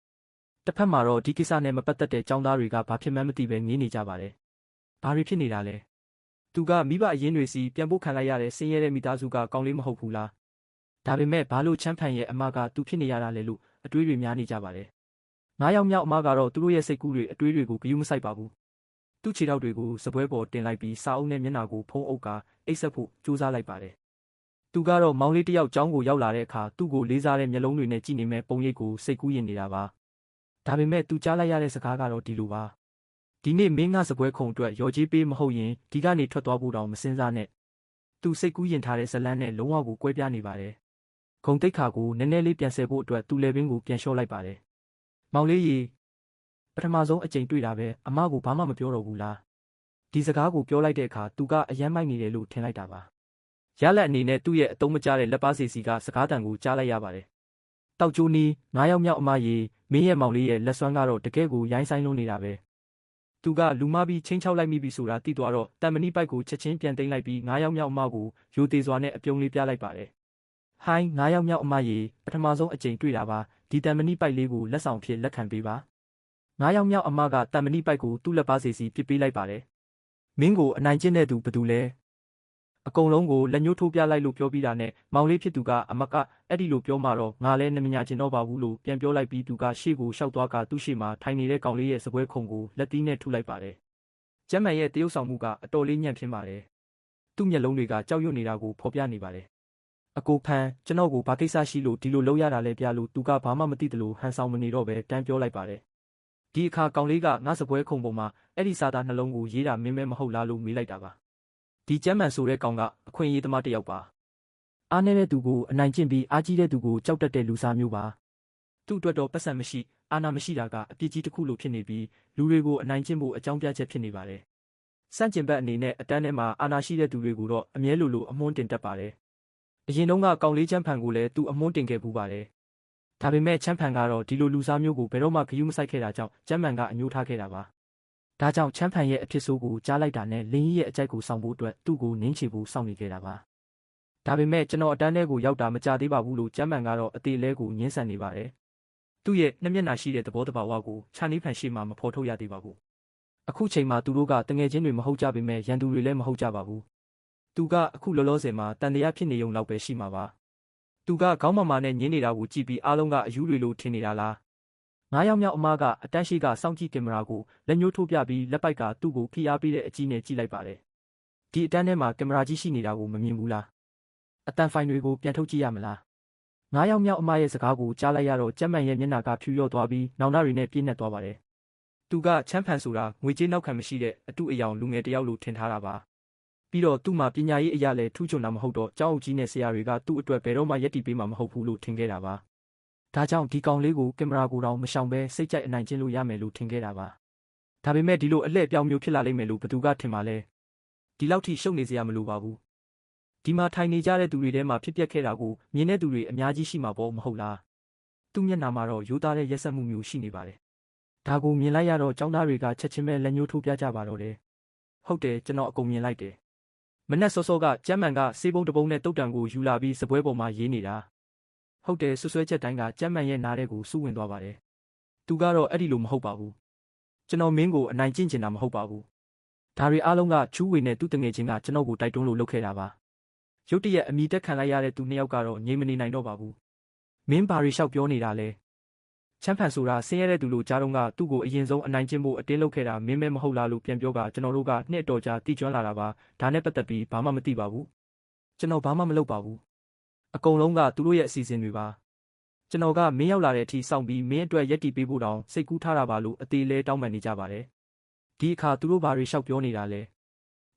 Speaker 1: ။တစ်ဖက်မှာတော့ဒီကိစ္စနဲ့မပတ်သက်တဲ့ចောင်းသားတွေကဘာဖြစ်မှန်းမသိပဲငေးနေကြပါတယ်။ဘာတွေဖြစ်နေတာလဲ။သူကမိဘအရင်းတွေစီပြန်ဖို့ခံလိုက်ရတဲ့ဆင်းရဲတဲ့မိသားစုကကောင်းလေးမဟုတ်ဘူးလား။ဒါပေမဲ့ဘာလို့ချမ်းဖန်ရဲ့အမကသူဖြစ်နေရတာလဲလို့အတွေးတွေများနေကြပါတယ်။ငါးယောက်မြောက်အမကတော့သူတို့ရဲ့စိတ်ကူးတွေအတွေးတွေကိုဂရုမစိုက်ပါဘူး။သူ့ခြေထောက်တွေကိုစပွဲပေါ်တင်လိုက်ပြီးစာအုပ်နဲ့မျက်နှာကိုဖုံးအုပ်ကာအိတ်ဆက်ဖို့ကြိုးစားလိုက်ပါတယ် သူကတော့မောင်လေးတယောက်ကျောင်းကိုရောက်လာတဲ့အခါသူ့ကိုလေးစားတဲ့မျက်လုံးတွေနဲ့ကြည့်နေမဲ့ပုံရိပ်ကိုစိတ်ကူးရင်နေတာပါဒါပေမဲ့သူကြားလိုက်ရတဲ့စကားကတော့ဒီလိုပါဒီနေ့မင်းငါစပွဲခုံအတွက်ရော်ကြီးပေးမဟုတ်ရင်ဒီကနေထွက်သွားဖို့တောင်မစင်စားနဲ့သူစိတ်ကူးရင်ထားတဲ့ဇလန်းနဲ့လုံးဝကိုကွဲပြားနေပါတယ်ဂုံတိတ်ခါကိုနည်းနည်းလေးပြန်ဆယ်ဖို့အတွက်သူလေပင်ကိုပြန်လျှော့လိုက်ပါတယ်မောင်လေးရေပထမဆုံးအကြိမ်တွေ့တာပဲအမကိုဘာမှမပြောတော့ဘူးလားဒီစကားကိုပြောလိုက်တဲ့အခါသူကအယမ်းမိုက်နေတယ်လို့ထင်လိုက်တာပါရလက်အနေနဲ့သူ့ရဲ့အတုံးမကျတဲ့လက်ပါစီစီကစကားတန်ကိုကြားလိုက်ရပါတယ်တောက်ကျိုးနီး9ယောက်မြောက်အမရေမင်းရဲ့မောင်လေးရဲ့လက်စွမ်းကတော့တကယ်ကိုရိုင်းဆိုင်လုံးနေတာပဲသူကလူမပြီးချင်းချောက်လိုက်မိပြီဆိုတာသိသွားတော့တန်မဏိပိုက်ကိုချက်ချင်းပြန်သိမ်းလိုက်ပြီး9ယောက်မြောက်အမကိုရိုသေစွာနဲ့အပြုံးလေးပြလိုက်ပါတယ်ဟိုင်း9ယောက်မြောက်အမရေပထမဆုံးအကြိမ်တွေ့တာပါဒီတန်မဏိပိုက်လေးကိုလက်ဆောင်ဖြစ်လက်ခံပေးပါ9ယောက်မြောက်အမကတန်မဏိပိုက်ကိုသူ့လက်ပါစီစီပစ်ပေးလိုက်ပါတယ်မင်းကိုအနိုင်ကျင့်တဲ့သူဘယ်သူလဲအကုန်လုံးကိုလက်ညှိုးထိုးပြလိုက်လို့ပြောပြီးတာနဲ့မောင်လေးဖြစ်သူကအမကအဲ့ဒီလိုပြောမှတော့ငါလည်းနမညာကျင်တော့ပါဘူးလို့ပြန်ပြောလိုက်ပြီးသူကရှေ့ကိုရှောက်သွားကသူ့ရှေ့မှာထိုင်နေတဲ့ကောင်လေးရဲ့စပွဲခုံကိုလက်သီးနဲ့ထုလိုက်ပါတယ်ကျမ်းမှန်ရဲ့တရုပ်ဆောင်မှုကအတော်လေးညံ့ဖျင်းပါတယ်သူ့မျက်လုံးတွေကကြောက်ရွံ့နေတာကိုဖော်ပြနေပါတယ်အကိုဖန်ကျွန်တော်ကိုဘာကိစ္စရှိလို့ဒီလိုလုပ်ရတာလဲပြလို့သူကဘာမှမသိသလိုဟန်ဆောင်မနေတော့ပဲတန်းပြောလိုက်ပါတယ်ဒီအခါကောင်လေးကငါစပွဲခုံပေါ်မှာအဲ့ဒီစာသားနှလုံးကိုရေးတာမင်းမဲမဟုတ်လားလို့မေးလိုက်တာပါဒီကျမ်းမှန်ဆိုတဲ့ကောင်ကအခွင့်အရေးသမားတစ်ယောက်ပါအားနည်းတဲ့သူကိုအနိုင်ကျင့်ပြီးအားကြီးတဲ့သူကိုကြောက်တတ်တဲ့လူစားမျိုးပါသူ့အတွက်တော့ပတ်စံမရှိအာဏာမရှိတာကအပြစ်ကြီးတစ်ခုလိုဖြစ်နေပြီးလူတွေကိုအနိုင်ကျင့်ဖို့အကြောင်းပြချက်ဖြစ်နေပါတယ်စန့်ကျင်ဘက်အနေနဲ့အတန်းထဲမှာအာဏာရှိတဲ့သူတွေကိုတော့အမြဲလိုအမွှန်းတင်တတ်ပါတယ်အရင်တုန်းကကောင်လေးချမ်းဖန်ကိုလည်းသူအမွှန်းတင်ခဲ့ပူးပါတယ်ဒါပေမဲ့ချမ်းဖန်ကတော့ဒီလိုလူစားမျိုးကိုဘယ်တော့မှဂရုမစိုက်ခဲ့တာကြောင့်ကျမ်းမှန်ကအညှိုးထားခဲ့တာပါဒါကြောင့်ချမ်းဖန်ရဲ့အဖြစ်ဆိုးကိုကြားလိုက်တာနဲ့လင်းကြီးရဲ့အကြိုက်ကိုဆောင်ဖို့အတွက်သူ့ကိုနင်းချဖို့စောင့်နေခဲ့တာပါဒါပေမဲ့ကျွန်တော်အတန်းထဲကိုရောက်တာမကြသေးပါဘူးလို့ကျမ်းမှန်ကတော့အသေးလဲကိုငင်းဆန်နေပါတယ်သူ့ရဲ့နှစ်မျက်နှာရှိတဲ့သဘောတဘာဝကိုခြာနေဖန်ရှိမှမဖော်ထုတ်ရသေးပါဘူးအခုချိန်မှာသူတို့ကတငယ်ချင်းတွေမဟုတ်ကြပေမဲ့ရန်သူတွေလည်းမဟုတ်ကြပါဘူးသူကအခုလောလောဆယ်မှာတန်တရားဖြစ်နေုံလောက်ပဲရှိမှာပါသူကခေါင်းမာမာနဲ့ညင်းနေတာကိုကြည့်ပြီးအားလုံးကအယူတွေလိုထင်နေတာလား9ယောက်မြောက်အမကအတန်းရှိကစောင့်ကြည့်ကင်မရာကိုလက်ညှိုးထိုးပြပြီးလက်ပိုက်ကသူ့ကိုဖိအားပေးတဲ့အကြည့်နဲ့ကြည့်လိုက်ပါတယ်ဒီအတန်းထဲမှာကင်မရာကြီးရှိနေတာကိုမမြင်ဘူးလားအတန်ဖိုင်တွေကိုပြန်ထုတ်ကြည့်ရမလား9ယောက်မြောက်အမရဲ့စကားကိုကြားလိုက်ရတော့ကျမ်းမှန်ရဲ့မျက်နှာကဖြူရော့သွားပြီးနောင်နာတွေနဲ့ပြည့်နှက်သွားပါတယ်သူကချမ်းဖန်ဆိုတာငွေကြေးနောက်ခံမရှိတဲ့အတုအယောင်လူငယ်တယောက်လိုထင်ထားတာပါပြီးတော့သူ့မှာပညာရေးအရာလည်းထူးချွန်တာမဟုတ်တော့ကျောင်းအုပ်ကြီးနဲ့ဆရာတွေကသူ့အတွက်ဘယ်တော့မှယက်တီပေးမှာမဟုတ်ဘူးလို့ထင်ခဲ့တာပါဒါကြောင့်ဒီကောင်လေးကိုကင်မရာကိုတောင်မရှောင်ဘဲစိတ်ကြိုက်အနိုင်ကျင့်လို့ရမယ်လို့ထင်ခဲ့တာပါဒါပေမဲ့ဒီလိုအလှည့်ပြောင်းမျိုးဖြစ်လာလိမ့်မယ်လို့ဘသူကထင်ပါလဲဒီလောက်ထိရှုပ်နေစရာမလိုပါဘူးဒီမှာထိုင်နေကြတဲ့သူတွေထဲမှာဖြစ်ပျက်ခဲ့တာကိုမြင်တဲ့သူတွေအများကြီးရှိမှာပေါ့မဟုတ်လားသူ့မျက်နှာမှာတော့ရိုးသားတဲ့ရက်စက်မှုမျိုးရှိနေပါတယ်ဒါကိုမြင်လိုက်ရတော့ကျောင်းသားတွေကချက်ချင်းပဲလက်ညှိုးထိုးပြကြပါတော့တယ်ဟုတ်တယ်ကျွန်တော်အကုန်မြင်လိုက်တယ်မနက်စောစောကကျမ်းမှန်ကစေးပုံးတပုံးနဲ့တုတ်တံကိုယူလာပြီးစပွဲပေါ်မှာရေးနေတာဟုတ်တယ်ဆွဆွဲချက်တိုင်းကကျမ်းမှန်ရဲ့နားထဲကိုစူးဝင်သွားပါတယ်သူကတော့အဲ့ဒီလိုမဟုတ်ပါဘူးကျွန်တော်မင်းကိုအနိုင်ကျင့်ချင်တာမဟုတ်ပါဘူးဒါတွေအားလုံးကချူးဝေနဲ့သူ့တငယ်ချင်းကကျွန်တော်ကိုတိုက်တွန်းလို့လုပ်ခဲ့တာပါရုတ်တရက်အမိတက်ခံလိုက်ရတဲ့သူနှစ်ယောက်ကတော့ငြိမ်မနေနိုင်တော့ပါဘူးမင်းဘာတွေလျှောက်ပြောနေတာလဲချမ်းဖန်ဆိုတာဆင်းရဲတဲ့သူလို့ကြားတော့ကသူ့ကိုအရင်ဆုံးအနိုင်ကျင့်ဖို့အတင်းလုပ်ခဲ့တာမင်းမဲမဟုတ်လားလို့ပြန်ပြောကကျွန်တော်တို့ကနှစ်တော်ကြာတိကျွမ်းလာတာပါဒါနဲ့ပတ်သက်ပြီးဘာမှမသိပါဘူးကျွန်တော်ဘာမှမလုပ်ပါဘူးအကုန်လုံးကသူတို့ရဲ့အစီအစဉ်တွေပါကျွန်တော်ကမင်းရောက်လာတဲ့အထိစောင့်ပြီးမင်းအတွက်ရက်တီပေးဖို့တောင်စိတ်ကူးထားတာပါလို့အသေးလဲတောင်းပန်နေကြပါတယ်ဒီအခါသူတို့ဘာတွေလျှောက်ပြောနေတာလ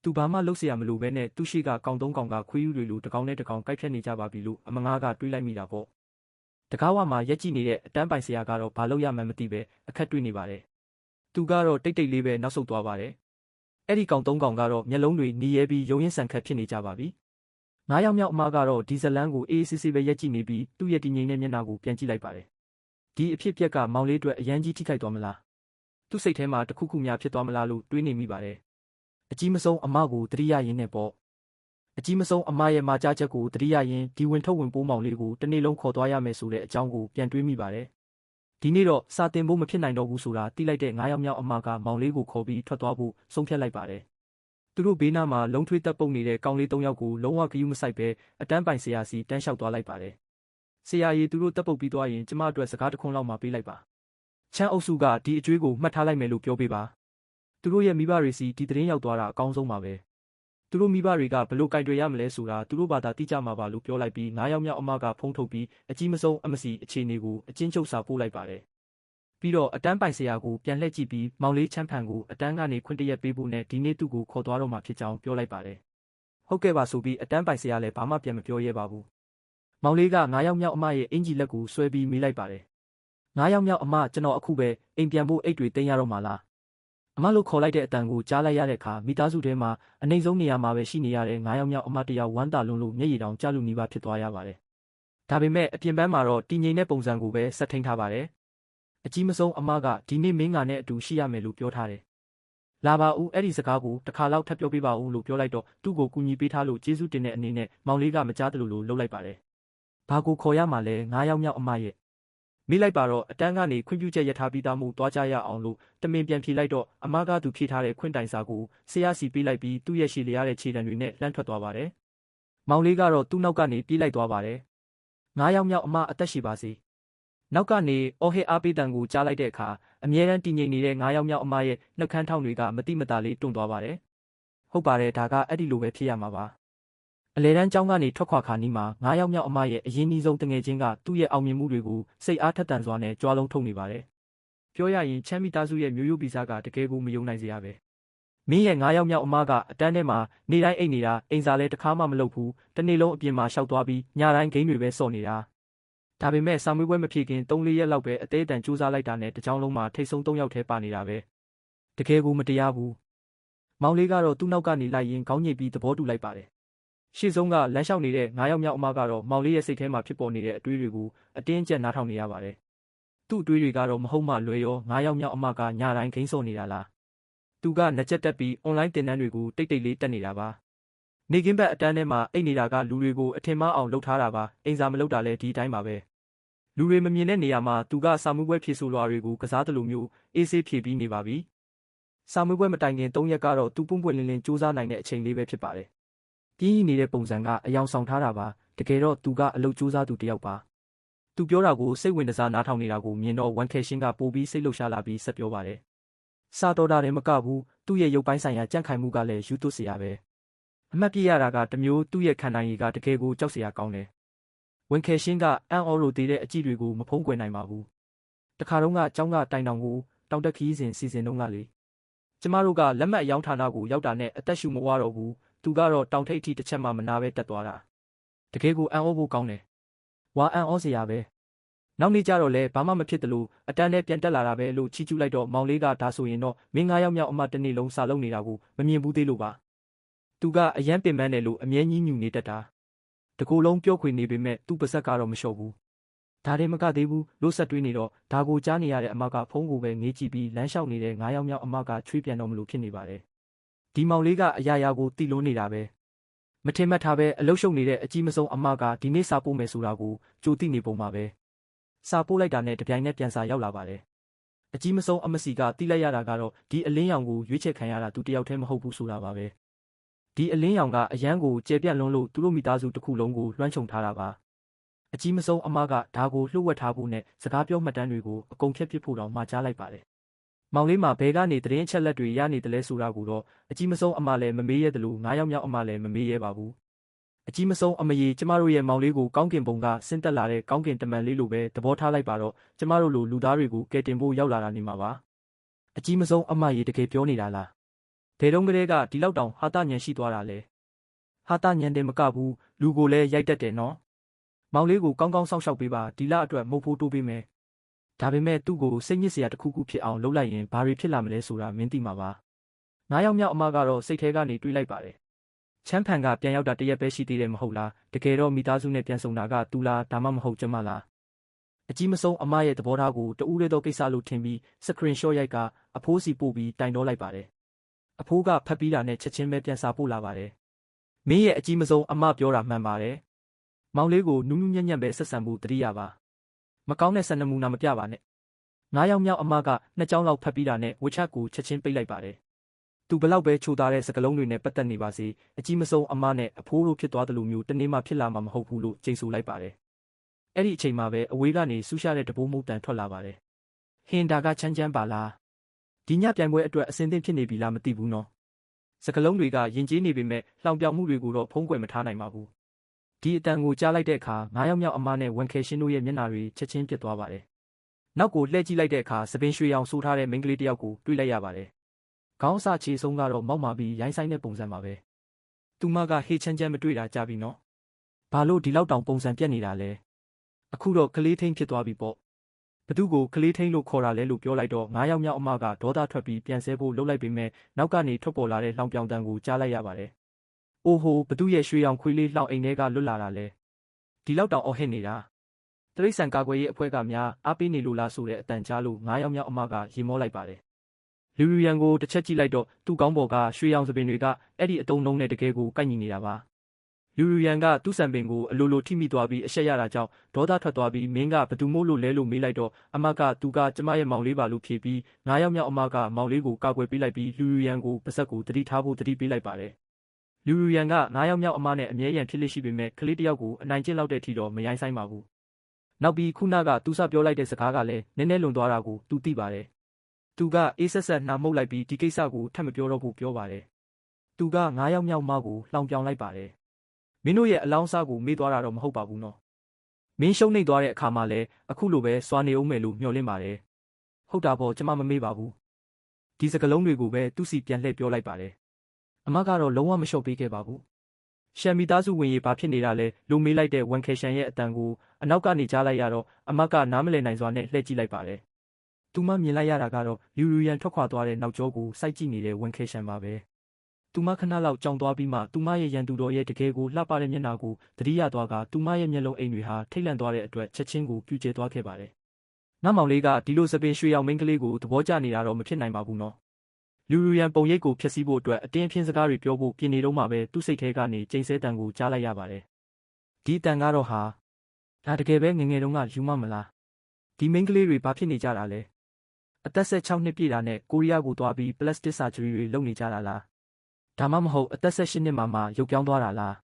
Speaker 1: ဲသူဘာမှလုပ်เสียမလို့ပဲနဲ့သူရှိကကောင်သုံးကောင်ကခွေးယူတွေလိုတကောင်နဲ့တကောင်ကိုက်ဖြတ်နေကြပါပြီလို့အမငါးကတွေးလိုက်မိတာပေါ့တကားဝမှာရက်ကြည့်နေတဲ့အတန်းပိုင်ဆရာကတော့ဘာလို့ရမှန်းမသိပဲအခက်တွေ့နေပါတယ်သူကတော့တိတ်တိတ်လေးပဲနောက်ဆုတ်သွားပါတယ်အဲ့ဒီကောင်သုံးကောင်ကတော့မျက်လုံးတွေနီးရဲပြီးရုံရင်ဆန်ခတ်ဖြစ်နေကြပါပြီ9ယောက်မြောက်အမကတော့ဒီဇလန်းကိုအေးအေးဆေးဆေးပဲရက်ကြည့်နေပြီးသူ့ရဲ့တည်ငြိမ်တဲ့မျက်နှာကိုပြန်ကြည့်လိုက်ပါတယ်ဒီအဖြစ်အပျက်ကမောင်လေးအတွက်အရန်ကြီးထိခိုက်သွားမလားသူ့စိတ်ထဲမှာတခုခုများဖြစ်သွားမလားလို့တွေးနေမိပါတယ်အကြီးမဆုံးအမကိုတတိယရင်းနဲ့ပေါ့အကြီးမဆုံးအမရဲ့မာကြားချက်ကိုတတိယရင်ဒီဝင်ထုတ်ဝင်ပိုးမောင်လေးကိုတနေ့လုံးခေါ်သွားရမယ်ဆိုတဲ့အကြောင်းကိုပြန်တွေးမိပါတယ်ဒီနေ့တော့စာတင်ဖို့မဖြစ်နိုင်တော့ဘူးဆိုတာသိလိုက်တဲ့9ယောက်မြောက်အမကမောင်လေးကိုခေါ်ပြီးထွက်သွားဖို့ဆုံးဖြတ်လိုက်ပါတယ်သူတို့ဘေးနားမှာလုံးထွေးတက်ပုတ်နေတဲ့ကောင်လေး3ယောက်ကိုလုံးဝဂရုမစိုက်ပဲအတန်းပိုင်ဆရာစီတန်းလျှောက်သွားလိုက်ပါတယ်ဆရာကြီးသူတို့တက်ပုတ်ပြီးသွားရင်ကျမအတွက်စကားတစ်ခွန်းလောက်မှပေးလိုက်ပါချမ်းအုပ်စုကဒီအကျွေးကိုမှတ်ထားလိုက်မယ်လို့ပြောပေးပါသူတို့ရဲ့မိဘတွေစီဒီသတင်းရောက်သွားတာအကောင်းဆုံးပါပဲ သူတို့မိဘတွေကဘလို့ကင်တွေရမလဲဆိုတာသူတို့ဘာသာသိကြမှာပါလို့ပြောလိုက်ပြီး9 ယောက်မြောက်အမကဖုံးထုတ်ပြီးအကြီးမဆုံးအမစီအခြေအနေကိုအချင်းချုပ်စာပို့လိုက်ပါတယ်ပြီးတော့အတန်းပိုင်ဆရာကိုပြန်လှည့်ကြည့်ပြီးမောင်လေးချမ်းဖန်ကိုအတန်းကနေခွင့်တရက်ပေးဖို့နဲ့ဒီနေ့သူ့ကိုခေါ်သွားတော့မှာဖြစ်ကြောင်းပြောလိုက်ပါတယ်ဟုတ်ကဲ့ပါဆိုပြီးအတန်းပိုင်ဆရာလည်းဘာမှပြန်မပြောရဲပါဘူးမောင်လေးက9 ယောက်မြောက်အမရဲ့အင်ကြီးလက်ကိုဆွဲပြီးမိလိုက်ပါတယ်9 ယောက်မြောက်အမကျွန်တော်အခုပဲအိမ်ပြန်ဖို့အိတ်တွေတင်ရတော့မှာလားအမလို့ခေါ်လိုက်တဲ့အတန်ကိုကြားလိုက်ရတဲ့အခါမိသားစုထဲမှာအနှိမ့်ဆုံးနေရာမှာပဲရှိနေရတဲ့9 ယောက်မြောက်အမတယောက်ဝမ်းသာလွန်းလို့မျက်ရည်တောင်ကျလူနီးပါးဖြစ်သွားရပါတယ်ဒါပေမဲ့အပြင်ပန်းမှာတော့တည်ငြိမ်တဲ့ပုံစံကိုပဲဆက်ထိန်ထားပါတယ်အကြီးမဆုံးအမကဒီနေ့မင်းငါနဲ့အတူရှိရမယ်လို့ပြောထားတယ်လာပါဦးအဲ့ဒီစကားကိုတစ်ခါလောက်ထပ်ပြောပြပါဦးလို့ပြောလိုက်တော့သူ့ကိုကူညီပေးထားလို့ကျေးဇူးတင်တဲ့အနေနဲ့မောင်လေးကမကြားသလိုလိုလှုပ်လိုက်ပါတယ်ဘာကိုခေါ်ရမှာလဲ9 ယောက်မြောက်အမရဲ့မိလိုက်ပါတော့အတန်းကနေခွင့်ပြုချက်ရထားပြီးသားမှုသွားကြရအောင်လို့တမင်ပြန်ဖြေလိုက်တော့အမကသူဖြေထားတဲ့ခွင့်တိုင်စာကိုဆရာစီပေးလိုက်ပြီးသူ့ရဲ့ရှည်လျားတဲ့ခြေတံတွေနဲ့လှမ်းထွက်သွားပါတယ်။မောင်လေးကတော့သူ့နောက်ကနေပြေးလိုက်သွားပါတယ်။9 ယောက်မြောက်အမအသက်ရှိပါစေ။နောက်ကနေအော်ဟစ်အားပေးတံကိုကြားလိုက်တဲ့အခါအမြဲတမ်းတည်ငြိမ်နေတဲ့9 ယောက်မြောက်အမရဲ့နှုတ်ခမ်းထောင်တွေကမတိမတာလေးတွန့်သွားပါတယ်။ဟုတ်ပါတယ်ဒါကအဲ့ဒီလိုပဲဖြစ်ရမှာပါ။အလဲတန်းကျောင်းကနေထွက်ခွာခါနီးမှာ9 ယောက်မြောက်အမရဲ့အရင်နှီးဆုံးတငယ်ချင်းကသူ့ရဲ့အောင်မြင်မှုတွေကိုစိတ်အားထက်သန်စွာနဲ့ကြွားလုံးထုတ်နေပါတယ်။ပြောရရင်ချမ်းမိသားစုရဲ့မျိုးရိုးဗီဇကတကယ်ကိုမယုံနိုင်စရာပဲ။မင်းရဲ့9 ယောက်မြောက်အမကအတန်းထဲမှာနေတိုင်းအိတ်နေတာအိမ်စာလည်းတစ်ခါမှမလုပ်ဘူး။တနေ့လုံးအပြင်မှာရှောက်သွားပြီးညတိုင်းဂိမ်းတွေပဲစော့နေတာ။ဒါပေမဲ့စာမွေးပွဲမဖြေခင်3-4 ရက်လောက်ပဲအသေးအတန်စူးစမ်းလိုက်တာနဲ့တကြောင်လုံးမှာထိတ်ဆုံး3 ယောက်ထဲပါနေတာပဲ။တကယ်ကိုမတရားဘူး။မောင်လေးကတော့သူ့နောက်ကနေလိုက်ရင်ခေါင်းညိတ်ပြီးသဘောတူလိုက်ပါတယ်ရှေ့ဆုံးကလမ်းလျှောက်နေတဲ့9 ယောက်မြောက်အမကတော့မောင်လေးရဲ့စိတ်ထဲမှာဖြစ်ပေါ်နေတဲ့အတွေးတွေကိုအတင်းအကျပ်နားထောင်နေရပါတယ်။သူ့အတွေးတွေကတော့မဟုတ်မှလွယ်ရော9 ယောက်မြောက်အမကညတိုင်းဂိမ်းစော့နေတာလား။သူကနှက်ချက်တက်ပြီးအွန်လိုင်းသင်တန်းတွေကိုတိတ်တိတ်လေးတက်နေတာပါ။နေကင်းဘက်အတန်းထဲမှာအိတ်နေတာကလူတွေကိုအထင်မှားအောင်လုပ်ထားတာပါ။အိမ်စာမလုပ်တာလည်းဒီတိုင်းပါပဲ။လူတွေမမြင်တဲ့နေရာမှာသူကစာမှုပွဲဖြေဆိုလွှာတွေကိုကစားသလိုမျိုးအေးဆေးဖြေပြီးနေပါပြီ။စာမှုပွဲမတိုင်ခင်3 ရက်ကတော့သူပွန့်ပွန့်လင်းလင်းစူးစမ်းနိုင်တဲ့အချိန်လေးပဲဖြစ်ပါတယ်။ပြင်းရည်နေတဲ့ပုံစံကအယောင်ဆောင်ထားတာပါတကယ်တော့သူကအလုပ်စူးစမ်းသူတယောက်ပါသူပြောတာကိုစိတ်ဝင်စားနားထောင်နေတာကိုမြင်တော့ဝန်ခဲရှင်းကပိုပြီးစိတ်လှုပ်ရှားလာပြီးဆက်ပြောပါတယ်စာတော်တာလည်းမကဘူးသူ့ရဲ့ရုပ်ပိုင်းဆိုင်ရာကြန့်ခိုင်မှုကလည်းယူသွစရာပဲအမှတ်ပြရတာကတမျိုးသူ့ရဲ့ခံနိုင်ရည်ကတကယ်ကိုကြောက်စရာကောင်းတယ်ဝန်ခဲရှင်းကအန်အော်လိုသေးတဲ့အကြည့်တွေကိုမဖုံးကွယ်နိုင်ပါဘူးတခါတော့ကကျောင်းကတိုင်တောင်ကိုတောင်တက်ခီးစဉ်စီစဉ်တော့ကလေကျမတို့ကလက်မှတ်ရောင်းဌာနကိုရောက်တာနဲ့အသက်ရှူမဝတော့ဘူးသူကတော့တောင်ထိပ်အထိတစ်ချက်မှမနာပဲတက်သွားတာတကယ်ကိုအံ့ဩဖို့ကောင်းတယ်ဝါအံ့ဩစရာပဲနောက်နေ့ကျတော့လဲဘာမှမဖြစ်တယ်လို့အတန်းနဲ့ပြန်တက်လာတာပဲလို့ချီးကျူးလိုက်တော့မောင်လေးကဒါဆိုရင်တော့မင်း9 ယောက်မြောက်အမတနေ့လုံးစာလုပ်နေတာကိုမမြင်ဘူးသေးလို့ပါသူကအယမ်းပင်ပန်းတယ်လို့အမြဲညှဉ်းညူနေတတ်တာတကူလုံးပြောခွေနေပေမဲ့သူ့ပါဇက်ကတော့မလျှော့ဘူးဒါတည်းမကသေးဘူးလို့ဆက်တွေးနေတော့ဒါကိုကြားနေရတဲ့အမကဖုန်းကိုပဲငေးကြည့်ပြီးလမ်းလျှောက်နေတဲ့9 ယောက်မြောက်အမကချွေးပြန်တော့မလို့ဖြစ်နေပါတယ်ဒီမောင်လေးကအရာရာကိုတိလွန်းနေတာပဲမထင်မှတ်ထားပဲအလုရှုံနေတဲ့အကြီးမဆုံးအမကဒီနေ့စာပို့မယ်ဆိုတာကိုကြိုသိနေပုံပါပဲစာပို့လိုက်တာနဲ့တပြိုင်နက်ပြန်စာရောက်လာပါတယ်အကြီးမဆုံးအမစီကတိလိုက်ရတာကတော့ဒီအလင်းရောင်ကိုရွေးချယ်ခံရတာသူတယောက်တည်းမဟုတ်ဘူးဆိုတာပါပဲဒီအလင်းရောင်ကအရန်ကိုကျေပြန့်လွန်းလို့သူတို့မိသားစုတစ်ခုလုံးကိုလွှမ်းခြုံထားတာပါအကြီးမဆုံးအမကဒါကိုလှုပ်ဝက်ထားဖို့နဲ့စကားပြောမှတ်တမ်းတွေကိုအကုန်ဖြတ်ပစ်ဖို့တောင်မှာကြားလိုက်ပါတယ်မောင်လေးမှာဘဲကနေသတင်းအချက်လက်တွေရနေတယ်လဲဆိုတာကိုတော့အကြီးမဆုံးအမလည်းမမေးရတယ်လို့9 ယောက်မြောက်အမလည်းမမေးရဲပါဘူးအကြီးမဆုံးအမကြီးကျမတို့ရဲ့မောင်လေးကိုကောင်းကင်ဘုံကဆင်းသက်လာတဲ့ကောင်းကင်တမန်လေးလိုပဲသဘောထားလိုက်ပါတော့ကျမတို့လိုလူသားတွေကိုကယ်တင်ဖို့ရောက်လာတာနေမှာပါအကြီးမဆုံးအမကြီးတကယ်ပြောနေတာလားဘယ်တော့ကလေးကဒီလောက်တောင်ဟာတညံရှိသွားတာလဲဟာတညံတယ်မကဘူးလူကိုလည်းရိုက်တတ်တယ်နော်မောင်လေးကိုကောင်းကောင်းစောင့်ရှောက်ပေးပါဒီလအတွက်မုတ်ဖိုးတိုးပေးမယ်ဒါပေမဲ့သူ့ကိုစိတ်ညစ်စရာတစ်ခုခုဖြစ်အောင်လုပ်လိုက်ရင်ဘာတွေဖြစ်လာမလဲဆိုတာမင်းသိမှာပါ9 ယောက်မြောက်အမကတော့စိတ်ထဲကနေတွေးလိုက်ပါတယ်ချမ်းဖန်ကပြန်ရောက်တာတရက်ပဲရှိသေးတယ်မဟုတ်လားတကယ်တော့မိသားစုနဲ့ပြန်ဆုံတာကသူလားဒါမှမဟုတ်ကျမလားအကြီးမဆုံးအမရဲ့သဘောထားကိုတူးရဲသောကိစ္စလို့ထင်ပြီးစကရင်ရှော့ရိုက်ကအဖိုးစီပို့ပြီးတိုင်တော့လိုက်ပါတယ်အဖိုးကဖတ်ပြီးတာနဲ့ချက်ချင်းပဲပြန်စာပို့လာပါတယ်မင်းရဲ့အကြီးမဆုံးအမပြောတာမှန်ပါတယ်မောင်လေးကိုနူးနူးညံ့ညံ့ပဲဆက်ဆံဖို့တတိယပါမကောင်းတဲ့စံနမူနာမပြပါနဲ့9 ယောက်မြောက်အမက2 ကြောင်းလောက်ဖတ်ပြီးတာနဲ့ဝစ်ချက်ကိုချက်ချင်းပိတ်လိုက်ပါတယ်သူဘလောက်ပဲချိုးသားတဲ့စကလုံးတွေနဲ့ပတ်သက်နေပါစေအကြီးမဆုံးအမနဲ့အဖိုးတို့ဖြစ်သွားတယ်လို့မျိုးတနေ့မှဖြစ်လာမှာမဟုတ်ဘူးလို့ကြိမ်ဆိုလိုက်ပါတယ်အဲ့ဒီအချိန်မှာပဲအဝေးကနေဆူရှာတဲ့တဘိုးမုတ်တန်ထွက်လာပါတယ်ဟင်ဒါကချမ်းချမ်းပါလားဒီညပြိုင်ပွဲအတွက်အစင်းသင့်ဖြစ်နေပြီလားမသိဘူးနော် စကလုံးတွေကယဉ်ကျေးနေပေမဲ့လှောင်ပြောင်မှုတွေကိုတော့ဖုံးကွယ်မထားနိုင်ပါဘူးဒီအတန်ကိုကြားလိုက်တဲ့အခါ9ယောက်မြောက်အမနဲ့ဝန်ခဲရှင်တို့ရဲ့မျက်နှာတွေချက်ချင်းပြစ်သွားပါတယ်နောက်ကိုလှည့်ကြည့်လိုက်တဲ့အခါသပင်ရွှေရောင်ဆိုးထားတဲ့မိန်းကလေးတစ်ယောက်ကိုတွေ့လိုက်ရပါတယ်ခေါင်းအစခြေဆုံးကတော့မောက်မာပြီးရိုင်းဆိုင်တဲ့ပုံစံပါပဲသူမကဟေးချမ်းချမ်းမတွေ့တာကြပြီနော်ဘာလို့ဒီလောက်တောင်ပုံစံပြက်နေတာလဲအခုတော့ကလေးထိန်ဖြစ်သွားပြီပေါ့ဘသူကိုကလေးထိန်လို့ခေါ်တာလဲလို့ပြောလိုက်တော့9ယောက်မြောက်အမကဒေါသထွက်ပြီးပြန်ဆဲဖို့လှုပ်လိုက်ပေမဲ့နောက်ကနေထွက်ပေါ်လာတဲ့လှောင်ပြောင်တန်ကိုကြားလိုက်ရပါတယ်အိုဟိုဘသူရဲ့ရွှေရောင်ခွေးလေးလှောင်အိမ်ထဲကလွတ်လာတာလဲဒီလောက်တောင်အော်ဟစ်နေတာတရိတ်ဆန်ကာကွယ်ရေးအဖွဲ့ကများအားပေးနေလို့လားဆိုတဲ့အတန်ကြားလို့9ယောက်မြောက်အမကရေမောလိုက်ပါတယ်လူလူရန်ကိုတစ်ချက်ကြည့်လိုက်တော့သူ့ကောင်းပေါ်ကရွှေရောင်စပင်တွေကအဲ့ဒီအတုံးလုံးနဲ့တကယ်ကိုကိုက်ညီနေတာပါလူလူရန်ကသူ့ဆံပင်ကိုအလိုလိုထိမိသွားပြီးအရှက်ရတာကြောင့်ဒေါသထွက်သွားပြီးမင်းကဘသူမို့လို့လဲလို့မေးလိုက်တော့အမကသူကကျမရဲ့မောင်လေးပါလို့ဖြေပြီး9ယောက်မြောက်အမကမောင်လေးကိုကာကွယ်ပေးလိုက်ပြီးလူလူရန်ကိုပါဆက်ကိုတတိထားဖို့တတိပေးလိုက်ပါတယ်လူလူရန်က9ယောက်မြောက်အမနဲ့အမြဲရန်ဖြစ်လိရှိပေမဲ့ကလေးတစ်ယောက်ကိုအနိုင်ကျင့်လောက်တဲ့အထိတော့မရိုင်းဆိုင်ပါဘူးနောက်ပြီးခုနကသူစပြောလိုက်တဲ့စကားကလည်းနည်းနည်းလွန်သွားတာကိုသူသိပါတယ်သူကအေးဆက်ဆက်နှာမှုတ်လိုက်ပြီးဒီကိစ္စကိုထပ်မပြောတော့ဘူးပြောပါတယ်သူက9ယောက်မြောက်မကိုလှောင်ပြောင်လိုက်ပါတယ်မင်းတို့ရဲ့အလောင်းစားကိုမေ့သွားတာတော့မဟုတ်ပါဘူးနော်မင်းရှုံးနေသွားတဲ့အခါမှာလည်းအခုလိုပဲစွာနေအောင်မယ်လို့မျှော်လင့်ပါတယ်ဟုတ်တာပေါ့ကျမမမေ့ပါဘူးဒီစကလုံးတွေကိုပဲသူ့စီပြန်လှည့်ပြောလိုက်ပါတယ်အမကတော့လုံးဝမလျှော့ပေးခဲ့ပါဘူးရှမ်မီသားစုဝင်ရေဘာဖြစ်နေတာလဲလို့မေးလိုက်တဲ့ဝန်ခဲရှန်ရဲ့အတန်ကိုအနောက်ကနေကြားလိုက်ရတော့အမကနားမလည်နိုင်စွာနဲ့လှည့်ကြည့်လိုက်ပါတယ်သူမမြင်လိုက်ရတာကတော့လူလူရန်ထွက်ခွာသွားတဲ့နောက်ကျောကိုစိုက်ကြည့်နေတဲ့ဝန်ခဲရှန်ပါပဲသူမခဏလောက်ကြောင်သွားပြီးမှသူမရဲ့ရန်သူတော်ရဲ့တကယ်ကိုလှပတဲ့မျက်နှာကိုသတိရသွားကသူမရဲ့မျက်လုံးအိမ်တွေဟာထိတ်လန့်သွားတဲ့အတွက်ချက်ချင်းကိုပြူကျဲသွားခဲ့ပါတယ်ငါမောင်လေးကဒီလိုစပင်ရွှေရောင်မင်းကလေးကိုသဘောကျနေတာတော့မဖြစ်နိုင်ပါဘူးနော်လူလူရန်ပုံရိပ်ကိုဖျက်ဆီးဖို့အတွက်အတင်းအဖျင်းစကားတွေပြောဖို့ပြင်နေတော့မှပဲသူ့စိတ်ထဲကနေကျိန်ဆဲတန်ကိုကြားလိုက်ရပါတယ်ဒီတန်ကတော့ဟာဒါတကယ်ပဲငငယ်တုန်းကယူမမလားဒီမိန်းကလေးတွေဘာဖြစ်နေကြတာလဲအသက်16နှစ်ပြည့်တာနဲ့ကိုရီးယားကိုသွားပြီးပလတ်စတစ်ဆာဂျရီတွေလုပ်နေကြတာလားဒါမှမဟုတ်အသက်18နှစ်မှရုပ်ပြောင်းသွားတာလား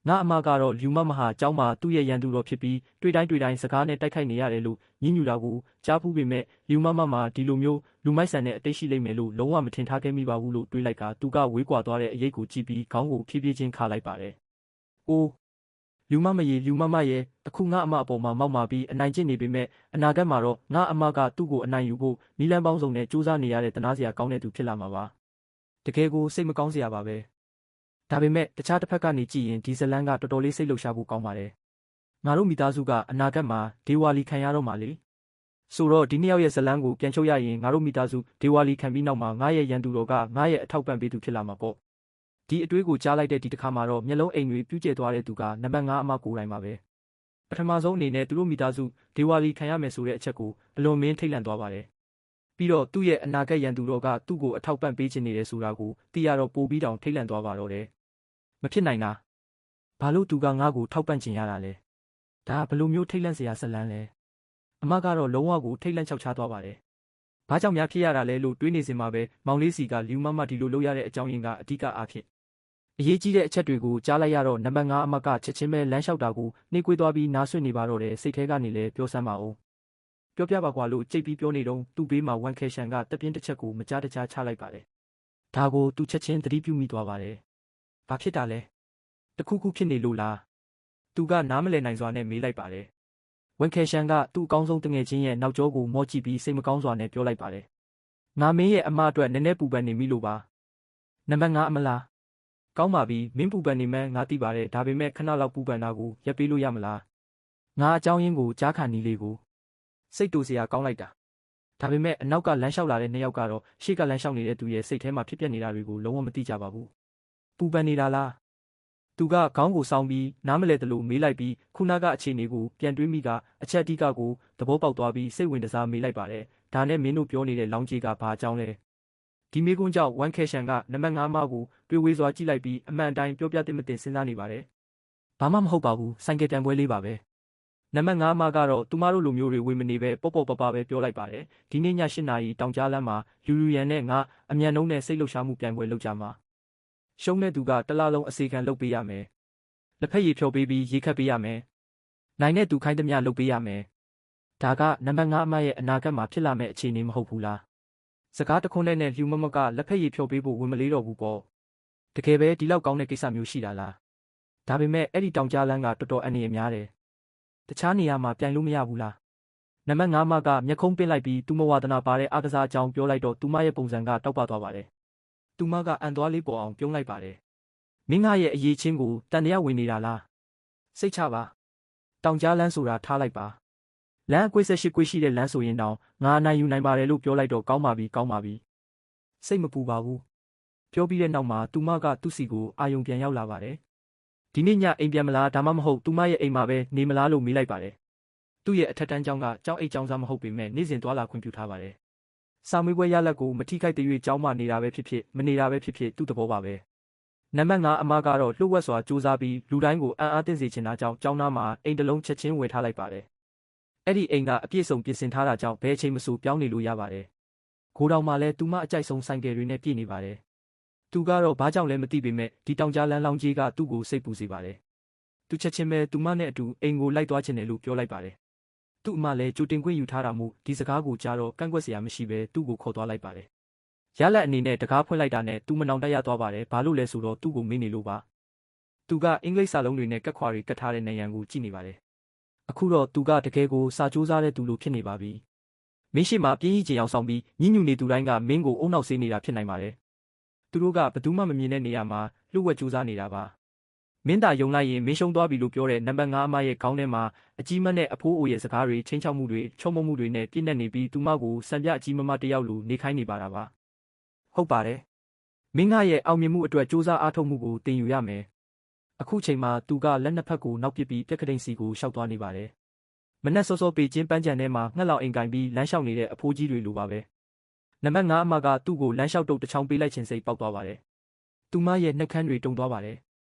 Speaker 1: ငါအမကတော့လူမမဟာကျောင်းမှာသူ့ရဲ့ရန်သူတော်ဖြစ်ပြီးတွေ့တိုင်းစကားနဲ့တိုက်ခိုက်နေရတယ်လို့ညှဉ်းညူတာကိုကြားဖူးပေမဲ့လူမမှာဒီလိုမျိုးလူမိုက်ဆန်တဲ့အတိတ်ရှိလိမ့်မယ်လို့လုံးဝမထင်ထားခဲ့မိပါဘူးလို့တွေးလိုက်ကသူကဝေးကွာသွားတဲ့အရေးကိုကြည့်ပြီးခေါင်းကိုဖြည်းဖြည်းချင်းခါလိုက်ပါတယ်။အိုးလူမရဲ့အခုငါအမအပေါ်မှာမောက်မာပြီးအနိုင်ကျင့်နေပေမဲ့အနာဂတ်မှာတော့ငါအမကသူ့ကိုအနိုင်ယူဖို့နီလန်းပေါင်းစုံနဲ့စူးစမ်းနေရတဲ့တနာစရာကောင်းတဲ့သူဖြစ်လာမှာပါ။တကယ်ကိုစိတ်မကောင်းစရာပါပဲ။ဒါပေမဲ့တခြားတစ်ဖက်ကနေကြည့်ရင်ဒီဇလန်ကတော်တော်လေးစိတ်လှုပ်ရှားဖို့ကောင်းပါတယ်။ငါတို့မိသားစုကအနာဂတ်မှာဒေဝါလီခံရတော့မှာလေ။ဆိုတော့ဒီနှစ်ယောက်ရဲ့ဇလန်ကိုပြန်ချုပ်ရရင်ငါတို့မိသားစုဒေဝါလီခံပြီးနောက်မှာငါရဲ့ရန်သူတော်ကငါရဲ့အထောက်ပံ့ပေးသူဖြစ်လာမှာပေါ့။ဒီအတွေးကိုကြားလိုက်တဲ့ဒီတစ်ခါမှာတော့မျက်လုံးအိမ်တွေပြူးကျဲသွားတဲ့သူကနံပါတ်5အမကိုယ်တိုင်ပါပဲ။ပထမဆုံးအနေနဲ့သူတို့မိသားစုဒေဝါလီခံရမယ်ဆိုတဲ့အချက်ကိုအလွန်မင်းထိတ်လန့်သွားပါတယ်။ပြီးတော့သူ့ရဲ့အနာဂတ်ရန်သူတော်ကသူ့ကိုအထောက်ပံ့ပေးခြင်းနေတယ်ဆိုတာကိုသိရတော့ပိုပြီးတောင်ထိတ်လန့်သွားပါတော့တယ်။မဖြစ်နိုင်တာ။ဘာလို့သူကငါ့ကိုထောက်ပံ့ခြင်းရတာလဲ။ဒါဘလို့မျိုးထိတ်လန့်စရာဇလန်းလဲ။အမကတော့လုံးဝကိုထိတ်လန့်ချောက်ချားသွားပါတယ်။ဘာကြောင့်များဖြစ်ရတာလဲလို့တွေးနေစင်မှာပဲမောင်လေးစီကလူမဒီလိုလုပ်ရတဲ့အကြောင်းရင်းကအဓိကအားဖြင့်အရေးကြီးတဲ့အချက်တွေကိုကြားလိုက်ရတော့နံပါတ်5အမကချက်ချင်းပဲလမ်းလျှောက်တာကိုနှိကွေးသွားပြီးနားဆွင့်နေပါတော့တယ်စိတ်ထဲကနေလည်းပြောစမ်းပါဦးပြောပြပါကွာလို့ကြိတ်ပြီးပြောနေတော့သူ့ဘေးမှာဝန်ခဲရှန်ကတပြင်းတစ်ချက်ကိုမကြားတခြားချလိုက်ပါတယ်ဒါကိုသူချက်ချင်းသတိပြုမိသွားပါတယ်ဘာဖြစ်တာလဲတခုခုဖြစ်နေလို့လားသူကနားမလည်နိုင်စွာနဲ့မေးလိုက်ပါတယ်ဝန်ခဲရှန်ကသူ့အကောင်းဆုံးတငယ်ချင်းရဲ့နောက်ကျောကိုမော့ကြည့်ပြီးစိတ်မကောင်းစွာနဲ့ပြောလိုက်ပါတယ်ငါမင်းရဲ့အမအတွက်နည်းနည်းပူပန်နေမိလို့ပါနံပါတ်5အမလားကောင်းပါပြီမင်းပူပန်နေမှန်းငါသိပါတယ်ဒါပေမဲ့ခဏလောက်ပူပန်တာကိုရပ်ပေးလို့ရမလားငါအကြောင်းရင်းကိုကြားခံနီလေးကိုစိတ်တူစရာကောင်းလိုက်တာဒါပေမဲ့အနောက်ကလမ်းလျှောက်လာတဲ့နှစ်ယောက်ကတော့ရှေ့ကလမ်းလျှောက်နေတဲ့သူရဲ့စိတ်ထဲမှာဖြစ်ပျက်နေတာတွေကိုလုံးဝမသိကြပါဘူးပူပန်နေတာလားသူကခေါင်းကိုစောင်းပြီးနားမလဲသလိုမေးလိုက်ပြီးခုနကအခြေအနေကိုပြန်တွေးမိကအချက်အဓိကကိုသဘောပေါက်သွားပြီးစိတ်ဝင်စားမေးလိုက်ပါတယ်ဒါနဲ့မင်းတို့ပြောနေတဲ့လောင်းကြီးကဘာအကြောင်းလဲဒီမေကွန်းကြောင့်ဝန်ခဲရှန်ကနံပါတ်5မကိုတွေးဝေးစွာကြည့်လိုက်ပြီးအမှန်တိုင်းပြောပြတဲ့မတင်စဉ်းစားနေပါတယ်ဘာမှမဟုတ်ပါဘူးဆိုင်ကယ်တန်ပွဲလေးပါပဲနံပါတ်5မကတော့သူမတို့လူမျိုးတွေဝေမနေပဲပေါ့ပေါ့ပပပဲပြောလိုက်ပါတယ်ဒီနေ့ည8 နာရီတောင်ကြားလမ်းမှာလူလူရန်နဲ့ငါအမြန်နှုံးနဲ့စိတ်လှုပ်ရှားမှုပြိုင်ပွဲလုပ်ကြမှာရှုံးတဲ့သူကတစ်လားလုံးအစီခံလုပ်ပေးရမယ်လက်ဖက်ရည်ဖြောပေးပြီးရေခတ်ပေးရမယ်နိုင်တဲ့သူခိုင်းသမျှလုပ်ပေးရမယ်ဒါကနံပါတ်5အမရဲ့အနာဂတ်မှာဖြစ်လာမယ့်အခြေအနေမဟုတ်ဘူးလားစကားတခွန်းနဲ့လှူမမကလက်ဖက်ရည်ဖြောပေးဖို့ဝင်မလေးတော့ဘူးပေါ့ တကယ်ပဲဒီလောက်ကောင်းတဲ့ကိစ္စမျိုးရှိတာလားဒါပေမဲ့အဲ့ဒီတောင်ကြားလမ်းကတော်တော်အန္တရာယ်များတယ်တခြားနေရာမှာပြိုင်လို့မရဘူးလားနံပါတ်5မကမျက်ခုံးပင့်လိုက်ပြီးသူမဝါဒနာပါတဲ့အားကစားအကြောင်းပြောလိုက်တော့သူမရဲ့ပုံစံကတောက်ပသွားပါတယ်သူမကအန်သွားလေးပေါ်အောင်ပြုံးလိုက်ပါတယ်မင်းငါရဲ့အရေးချင်းကိုတန်တရားဝင်နေတာလားစိတ်ချပါတောင်ကြားလမ်းဆိုတာထားလိုက်ပါလမ်းအကွေ့18ကွေ့ရှိတဲ့လမ်းဆိုရင်တောင်ငါအနိုင်ယူနိုင်ပါတယ်လို့ပြောလိုက်တော့ကောင်းပါပြီစိတ်မပူပါဘူးပြောပြီးတဲ့နောက်မှာသူမကသူ့စီကိုအာယုံပြန်ရောက်လာပါတယ်ဒီနေ့ညအိမ်ပြန်မလားဒါမှမဟုတ်သူမရဲ့အိမ်မှာပဲနေမလားလို့မေးလိုက်ပါတယ်သူ့ရဲ့အထက်တန်းကျောင်းကကျောင်းအိတ်ကျောင်းသားမဟုတ်ပေမဲ့နေ့စဉ်သွားလာခွင့်ပြုထားပါတယ်စာမေးပွဲရလဒ်ကိုမထိခိုက်တဲ့၍ကျောင်းမှာနေတာပဲဖြစ်ဖြစ်မနေတာပဲဖြစ်ဖြစ်သူ့သဘောပါပဲနံပါတ်5အမကတော့လှုပ်ဝက်စွာစူးစမ်းပြီးလူတိုင်းကိုအံ့အားသင့်စေချင်တာကြောင့်ကျောင်းသားမှာအိမ်တစ်လုံးချက်ချင်းဝယ်ထားလိုက်ပါတယ်အဲ့ဒီအိမ်ကအပြည့်စုံပြင်ဆင်ထားတာကြောင့်ဘယ်အချိန်မဆိုပြောင်းနေလို့ရပါတယ်ဂိုးတောင်မှာလည်းသူမအကြိုက်ဆုံးဆိုင်ကယ်တွေနဲ့ပြည့်နေပါတယ်သူကတော့ဘာကြောင့်လဲမသိပေမဲ့ဒီတောင်ကြားလမ်းလောင်းကြီးကသူ့ကိုစိတ်ပူစေပါတယ်သူချက်ချင်းပဲသူမနဲ့အတူအိမ်ကိုလိုက်သွားချင်တယ်လို့ပြောလိုက်ပါတယ်သူ့အမလည်းကြိုတင်ခွင့်ယူထားတာမို့ဒီစကားကိုကြားတော့ကန့်ကွက်စရာမရှိပဲသူ့ကိုခေါ်သွားလိုက်ပါတယ်ရလက်အနေနဲ့တကားဖွင့်လိုက်တာနဲ့သူမနောင်တက်ရသွားပါတယ်ဘာလို့လဲဆိုတော့သူ့ကိုမေးနေလို့ပါသူကအင်္ဂလိပ်စာလုံးတွေနဲ့ကတ်ခွာတွေကတ်ထားတဲ့နေရန်ကိုကြည့်နေပါတယ်အခုတော့သူကတကယ်ကိုစာကြိုးစားတဲ့သူလိုဖြစ်နေပါပြီမင်းရှိမှပြင်းကြီးချင်အောင်ဆောင်ပြီးညှဉ်းညူနေသူတိုင်းကမင်းကိုအုံနောက်ဆေးနေတာဖြစ်နိုင်ပါတယ်သူတို့ကဘယ်သူမှမမြင်တဲ့နေရာမှာလှုပ်ဝက်ကြိုးစားနေတာပါမင်းသာယုံလိုက်ရင်မင်းရှုံးသွားပြီလို့ပြောတဲ့နံပါတ်5အမရဲ့ခေါင်းထဲမှာအကြီးမတ်နဲ့အဖိုးအိုရဲ့စကားတွေချင်းချောက်မှုတွေချုံမမှုတွေနဲ့ပြည့်နေပြီးသူမကိုစံပြအကြီးမမတယောက်လိုနေခိုင်းနေပါတာပါဟုတ်ပါတယ်မင်းငါရဲ့အောင်မြင်မှုအတွက်စူးစမ်းအားထုတ်မှုကိုတင်ယူရမယ်အခုချိန်မှာသူကလက်နှစ်ဖက်ကိုနောက်ပစ်ပြီးပြက်ကတိန်စီကိုရှောက်သွားနေပါတယ်မနက်စောစောပေချင်းပန်းချံထဲမှာငှက်လောင်အိမ်ကင်ပြီးလမ်းလျှောက်နေတဲ့အဖိုးကြီးတွေလိုပါပဲနံပါတ်5အမကသူ့ကိုလမ်းလျှောက်တုတ်တစ်ချောင်းပေးလိုက်ခြင်းစိတ်ပေါက်သွားပါတယ်သူမရဲ့နှက်ခမ်းတွေတုန်သွားပါတယ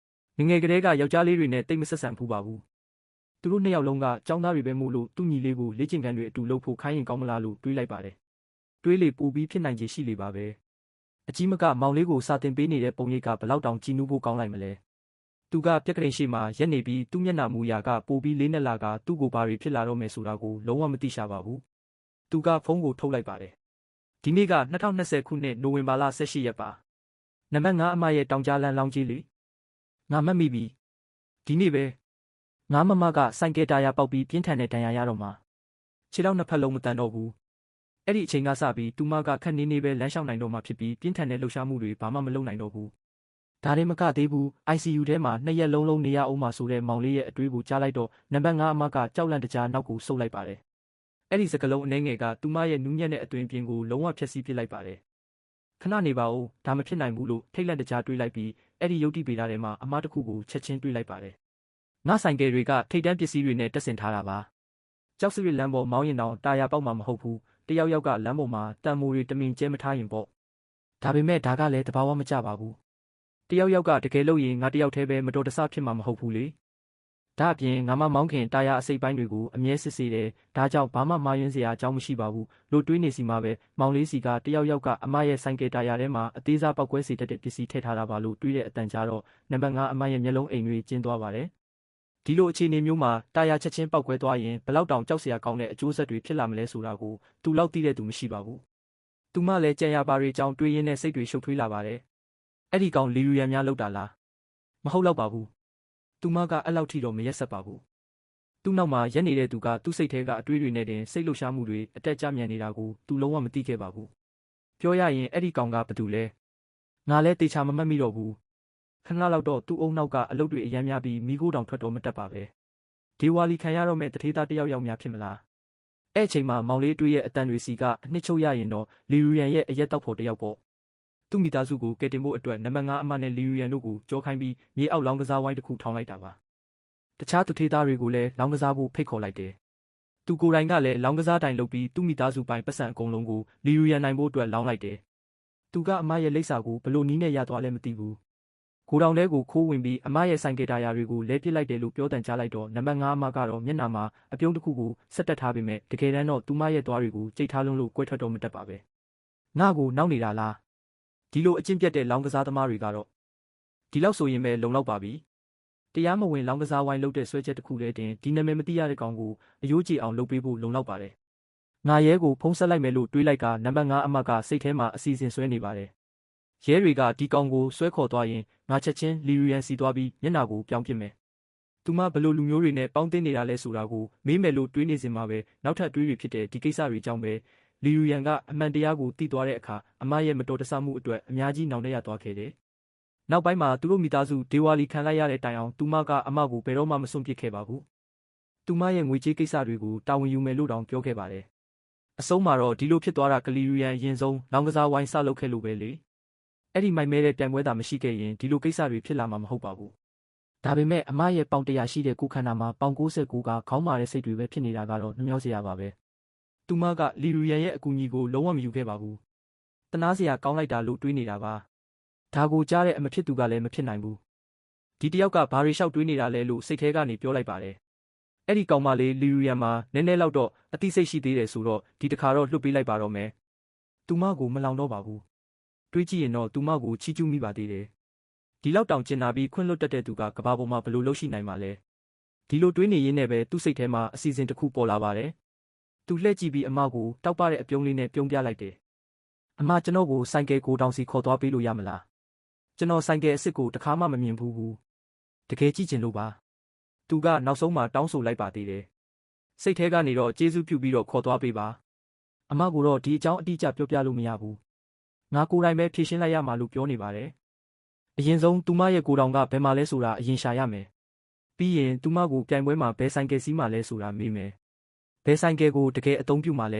Speaker 1: ်ငငယ်ကလေးကယောက်ျားလေးတွေနဲ့တိတ်မဆက်ဆံဘူးပါဘူးသူတို့နှစ်ယောက်လုံးကចောင်းသားတွေပဲမို့လို့သူ့ညီလေးကိုလေ့ကျင့်ခန်းတွေအတူလုပ်ဖို့ခိုင်းရင်ကောင်းမလားလို့တွေးလိုက်ပါတယ်တွေးလေပူပြီးဖြစ်နိုင်ခြေရှိလေပါပဲအကြီးမကမောင်လေးကိုစာတင်ပေးနေတဲ့ပုံရိပ်ကဘလောက်တောင်ကြည်နူးဖို့ကောင်းလိုက်မလဲသူကပြက်ကလေးရှိမှရက်နေပြီးသူ့မျက်နှာမူရာကပိုပြီးလေးနဲ့လာကသူ့ကိုဘာတွေဖြစ်လာတော့မယ်ဆိုတာကိုလုံးဝမသိရှာပါဘူးသူကဖုန်းကိုထုတ်လိုက်ပါတယ်ဒီနေ့က2020ခုနှစ်နိုဝင်ဘာလ18ရက်ပါနံပါတ်5အမရဲ့တောင်ကြားလမ်းလောင်းကြီးလေငါမှတ်မိပြီဒီနေ့ပဲငါမမကဆိုင်ကယ်တာယာပေါက်ပြီးပြင်းထန်တဲ့ဒဏ်ရာရတော့မှခြေထောက်နှစ်ဖက်လုံးမတန်တော့ဘူးအဲ့ဒီအချိန်ကစပြီးသူမကခက်နေနေပဲလမ်းလျှောက်နိုင်တော့မှဖြစ်ပြီးပြင်းထန်တဲ့လှုပ်ရှားမှုတွေဘာမှမလုပ်နိုင်တော့ဘူးဒါရင်မကသေးဘူး ICU ထဲမှာ2ရက်လုံးနေရအောင်မှဆိုတဲ့မောင်လေးရဲ့အတွေးကိုကြားလိုက်တော့နံပါတ်5အမကကြောက်လန့်တကြားနောက်ကိုဆုတ်လိုက်ပါတယ်အဲ့ဒီစကလုံးအနှဲငယ်ကသူမရဲ့နူးညံ့တဲ့အသွင်ပြင်ကိုလုံးဝဖျက်ဆီးပစ်လိုက်ပါတယ်ခဏနေပါဦးဒါမဖြစ်နိုင်ဘူးလို့ထိတ်လန့်တကြားတွေးလိုက်ပြီးအဲ့ဒီယုတ်တိပေတာထဲမှာအမတစ်ခုကိုချက်ချင်းတွေးလိုက်ပါတယ်ငါဆိုင်ကယ်တွေကထိတ်တန်းပစ္စည်းတွေနဲ့တက်ဆင်ထားတာပါကြောက်စရစ်လမ်းပေါ်မောင်းရင်တော့တာယာပေါက်မှာမဟုတ်ဘူးတယောက်ယောက်ကလမ်းပေါ်မှာတန်မိုးတွေတမင်ကျဲမထားရင်ပေါ့ဒါပေမဲ့ဒါကလည်းတဘာဝမကြပါဘူးတယောက်ယောက်ကတကယ်လို့ရင်ငါတယောက်တည်းပဲမတော်တဆဖြစ်မှာမဟုတ်ဘူးလေဒါအပြင်ငါမမောင်းခင်တာယာအစိပ်ပိုင်းတွေကိုအမြဲစစ်ဆေးတယ်ဒါကြောင့်ဘာမှမှားယွင်းစရာအကြောင်းမရှိပါဘူးလို့တွေးနေစီမှာပဲမောင်လေးစီကတယောက်ယောက်ကအမရဲ့ဆိုင်ကယ်တာယာထဲမှာအသေးစားပောက်ကွဲစေတတ်တဲ့ပစ္စည်းထည့်ထားတာပါလို့တွေးတဲ့အတန်ကြားတော့နံပါတ်5အမရဲ့မျက်လုံးအိမ်တွေကျင်းသွားပါတယ်ဒီလိုအခြေအနေမျိုးမှာတာယာချက်ချင်းပောက်ကွဲသွားရင်ဘလောက်တောင်ကြောက်စရာကောင်းတဲ့အကျိုးဆက်တွေဖြစ်လာမလဲဆိုတာကိုသူလောက်သိတဲ့သူမရှိပါဘူးသူမလည်းကြံရပါတွေအကြောင်းတွေးရင်းနဲ့စိတ်တွေရှုပ်ထွေးလာပါတယ်အဲ့ဒီကောင်လီယူရန်များလောက်တာလားမဟုတ်တော့ပါဘူးသူမကအဲ့လောက်ထိတော့မရက်ဆက်ပါဘူးသူ့နောက်မှာရက်နေတဲ့သူကသူ့စိတ်ထဲကအတွေးတွေနဲ့တင်စိတ်လှုပ်ရှားမှုတွေအတက်ကြမြန်နေတာကိုသူလုံးဝမသိခဲ့ပါဘူးပြောရရင်အဲ့ဒီကောင်ကဘာတူလဲငါလည်းတေချာမမှတ်မိတော့ဘူးခဏလောက်တော့သူ့အုံနောက်ကအလုပ်တွေအများများပြီးမိခိုးတောင်ထွက်တော့မတက်ပါပဲဒေဝါလီခံရတော့မဲ့တထေးသားတယောက်ယောက်များဖြစ်မလားအဲ့အချိန်မှာမောင်လေးတွေးရဲ့အတန်တွေစီကအနှစ်ချုပ်ရရင်တော့လီယူရန်ရဲ့အရက်တောက်ဖို့တယောက်ပေါ့သူ့မိသားစုကိုကယ်တင်ဖို့အတွက်နံပါတ်5အမနဲ့လီယူရန်တို့ကိုကြောခိုင်းပြီးမြေအောက်လောင်းကစားဝိုင်းတစ်ခုထောင်လိုက်တာပါတခြားသူထေးသားတွေကိုလည်းလောင်းကစားဖို့ဖိတ်ခေါ်လိုက်တယ်သူကိုယ်တိုင်ကလည်းလောင်းကစားတိုင်လုပ်ပြီးသူ့မိသားစုပိုင်ပတ်စံအကုန်လုံးကိုလီယူရန်နိုင်ဖို့အတွက်လောင်းလိုက်တယ်သူကအမရဲ့လိပ်စာကိုဘလို့နီးနဲ့ရသွားလဲမသိဘူးကိုတောင်တဲကိုခိုးဝင်ပြီးအမရဲ့ဆိုင်ကယ်တာယာတွေကိုလဲပစ်လိုက်တယ်လို့ပြောတန်ကြားလိုက်တော့နံပါတ်5အမကတော့မျက်နှာမှာအပြုံးတစ်ခုကိုဆက်တက်ထားပေမဲ့တကယ်တမ်းတော့သူမရဲ့သွားတွေကိုကြိတ်ထားလုံးလို့ကွဲထွက်တော့မတက်ပါပဲငါ့ကိုနောက်နေတာလားဒီလိုအကျင့်ပြတ်တဲ့လောင်းကစားသမားတွေကတော့ဒီလောက်ဆိုရင်ပဲလုံလောက်ပါပြီတရားမဝင်လောင်းကစားဝိုင်းလုပ်တဲ့ဆွဲချက်တစ်ခုလည်းတင်ဒီနာမည်မသိရတဲ့ကောင်ကိုအယိုးကြည်အောင်လုပ်ပေးဖို့လုံလောက်ပါတယ်ငါရဲကိုဖုံးဆက်လိုက်မယ်လို့တွေးလိုက်ကနံပါတ်5အမကစိတ်ထဲမှာအစီအစဉ်ဆွဲနေပါတယ် ရဲတွေကဒီကောင်ကိုဆွဲခေါ်သွားရင်ငါချက်ချင်းလီရီယန်စီသွားပြီးမျက်နှာကိုပြောင်းပစ်မယ်။သူမဘလို့လူမျိုးတွေနဲ့ပေါင်းသင်းနေတာလဲဆိုတာကိုမေးမယ်လို့တွေးနေစင်မှာပဲနောက်ထပ်တွေးတွေဖြစ်တဲ့ဒီကိစ္စတွေကြောင့်ပဲလီရီယန်ကအမှန်တရားကိုသိသွားတဲ့အခါအမရဲ့မတော်တဆမှုအတွက်အများကြီးနောင်တရသွားခဲ့တယ်။နောက်ပိုင်းမှာသူတို့မိသားစုဒေဝါလီခံလိုက်ရတဲ့တိုင်အောင်သူမကအမကိုဘယ်တော့မှမစွန့်ပစ်ခဲ့ပါဘူး။သူမရဲ့ငွေကြေးကိစ္စတွေကိုတာဝန်ယူမယ်လို့တောင်ပြောခဲ့ပါတယ်။အဆုံးမှာတော့ဒီလိုဖြစ်သွားတာကလီရီယန်အရင်ဆုံးလောင်ကစားဝိုင်းစလုပ်ခဲ့လို့ပဲလေ။အဲ့ဒီမိုင်မဲတဲ့ပြိုင်ပွဲသာမရှိခဲ့ရင်ဒီလိုကိစ္စတွေဖြစ်လာမှာမဟုတ်ပါဘူး။ဒါပေမဲ့အမရဲ့ပေါင်100ရှိတဲ့ကိုခန္ဓာမှာပေါင်69ကခေါင်းမာတဲ့စိတ်တွေပဲဖြစ်နေတာကတော့နှမျောစရာပါပဲ။သူမကလီရီယန်ရဲ့အကူအညီကိုလုံးဝမယူခဲ့ပါဘူး။တနာစရာကောင်းလိုက်တာလို့တွေးနေတာပါ။ဒါကိုကြားတဲ့အမဖြစ်သူကလည်းမဖြစ်နိုင်ဘူး။ဒီတယောက်ကဘာတွေလျှောက်တွေးနေတာလဲလို့စိတ်ထဲကနေပြောလိုက်ပါတယ်။အဲ့ဒီကောင်မလေးလီရီယန်မှာနည်းနည်းလောက်တော့အသိစိတ်ရှိသေးတယ်ဆိုတော့ဒီတခါတော့လွတ်ပေးလိုက်ပါတော့မယ်။သူမကိုမလောင်တော့ပါဘူး။တွေးကြည့်ရင်တော့သူမကိုချီးကျူးမိပါသေးတယ်။ဒီလောက်တောင်ကျင်နာပြီးခွင့်လွတ်တတ်တဲ့သူကကဘာပေါ်မှာဘလို့လုပ်ရှိနိုင်မှာလဲ။ဒီလိုတွေးနေရင်းနဲ့ပဲသူ့စိတ်ထဲမှာအစီအစဉ်တစ်ခုပေါ်လာပါတယ်။သူလှည့်ကြည့်ပြီးအမကိုတောက်ပတဲ့အပြုံးလေးနဲ့ပြုံးပြလိုက်တယ်။အမကျွန်တော်ကိုဆိုင်ကယ်ကိုတောင်စီခေါ်သွားပေးလို့ရမလား။ကျွန်တော်ဆိုင်ကယ်အစ်စ်ကိုတခါမှမမြင်ဘူး။တကယ်ကြည့်ချင်လို့ပါ။သူကနောက်ဆုံးမှတောင်းဆိုလိုက်ပါသေးတယ်။စိတ်ထဲကနေတော့ကျေးဇူးပြုပြီးတော့ခေါ်သွားပေးပါ။အမကိုတော့ဒီအကြောင်းအတိအကျပြောပြလို့မရဘူး။ငါကိုယ်တိုင်ပဲဖြေရှင်းလိုက်ရမှာလို့ပြောနေပါတယ်။အရင်ဆုံးသူမရဲ့ကိုယ်တောင်ကဘယ်မှာလဲဆိုတာအရင်ရှာရမယ်။ပြီးရင်သူမကိုပြိုင်ပွဲမှာဘယ်ဆိုင်ကယ်စီးမှလဲဆိုတာမေးမယ်။ဘယ်ဆိုင်ကယ်ကိုတကယ်အသုံးပြုမှလဲ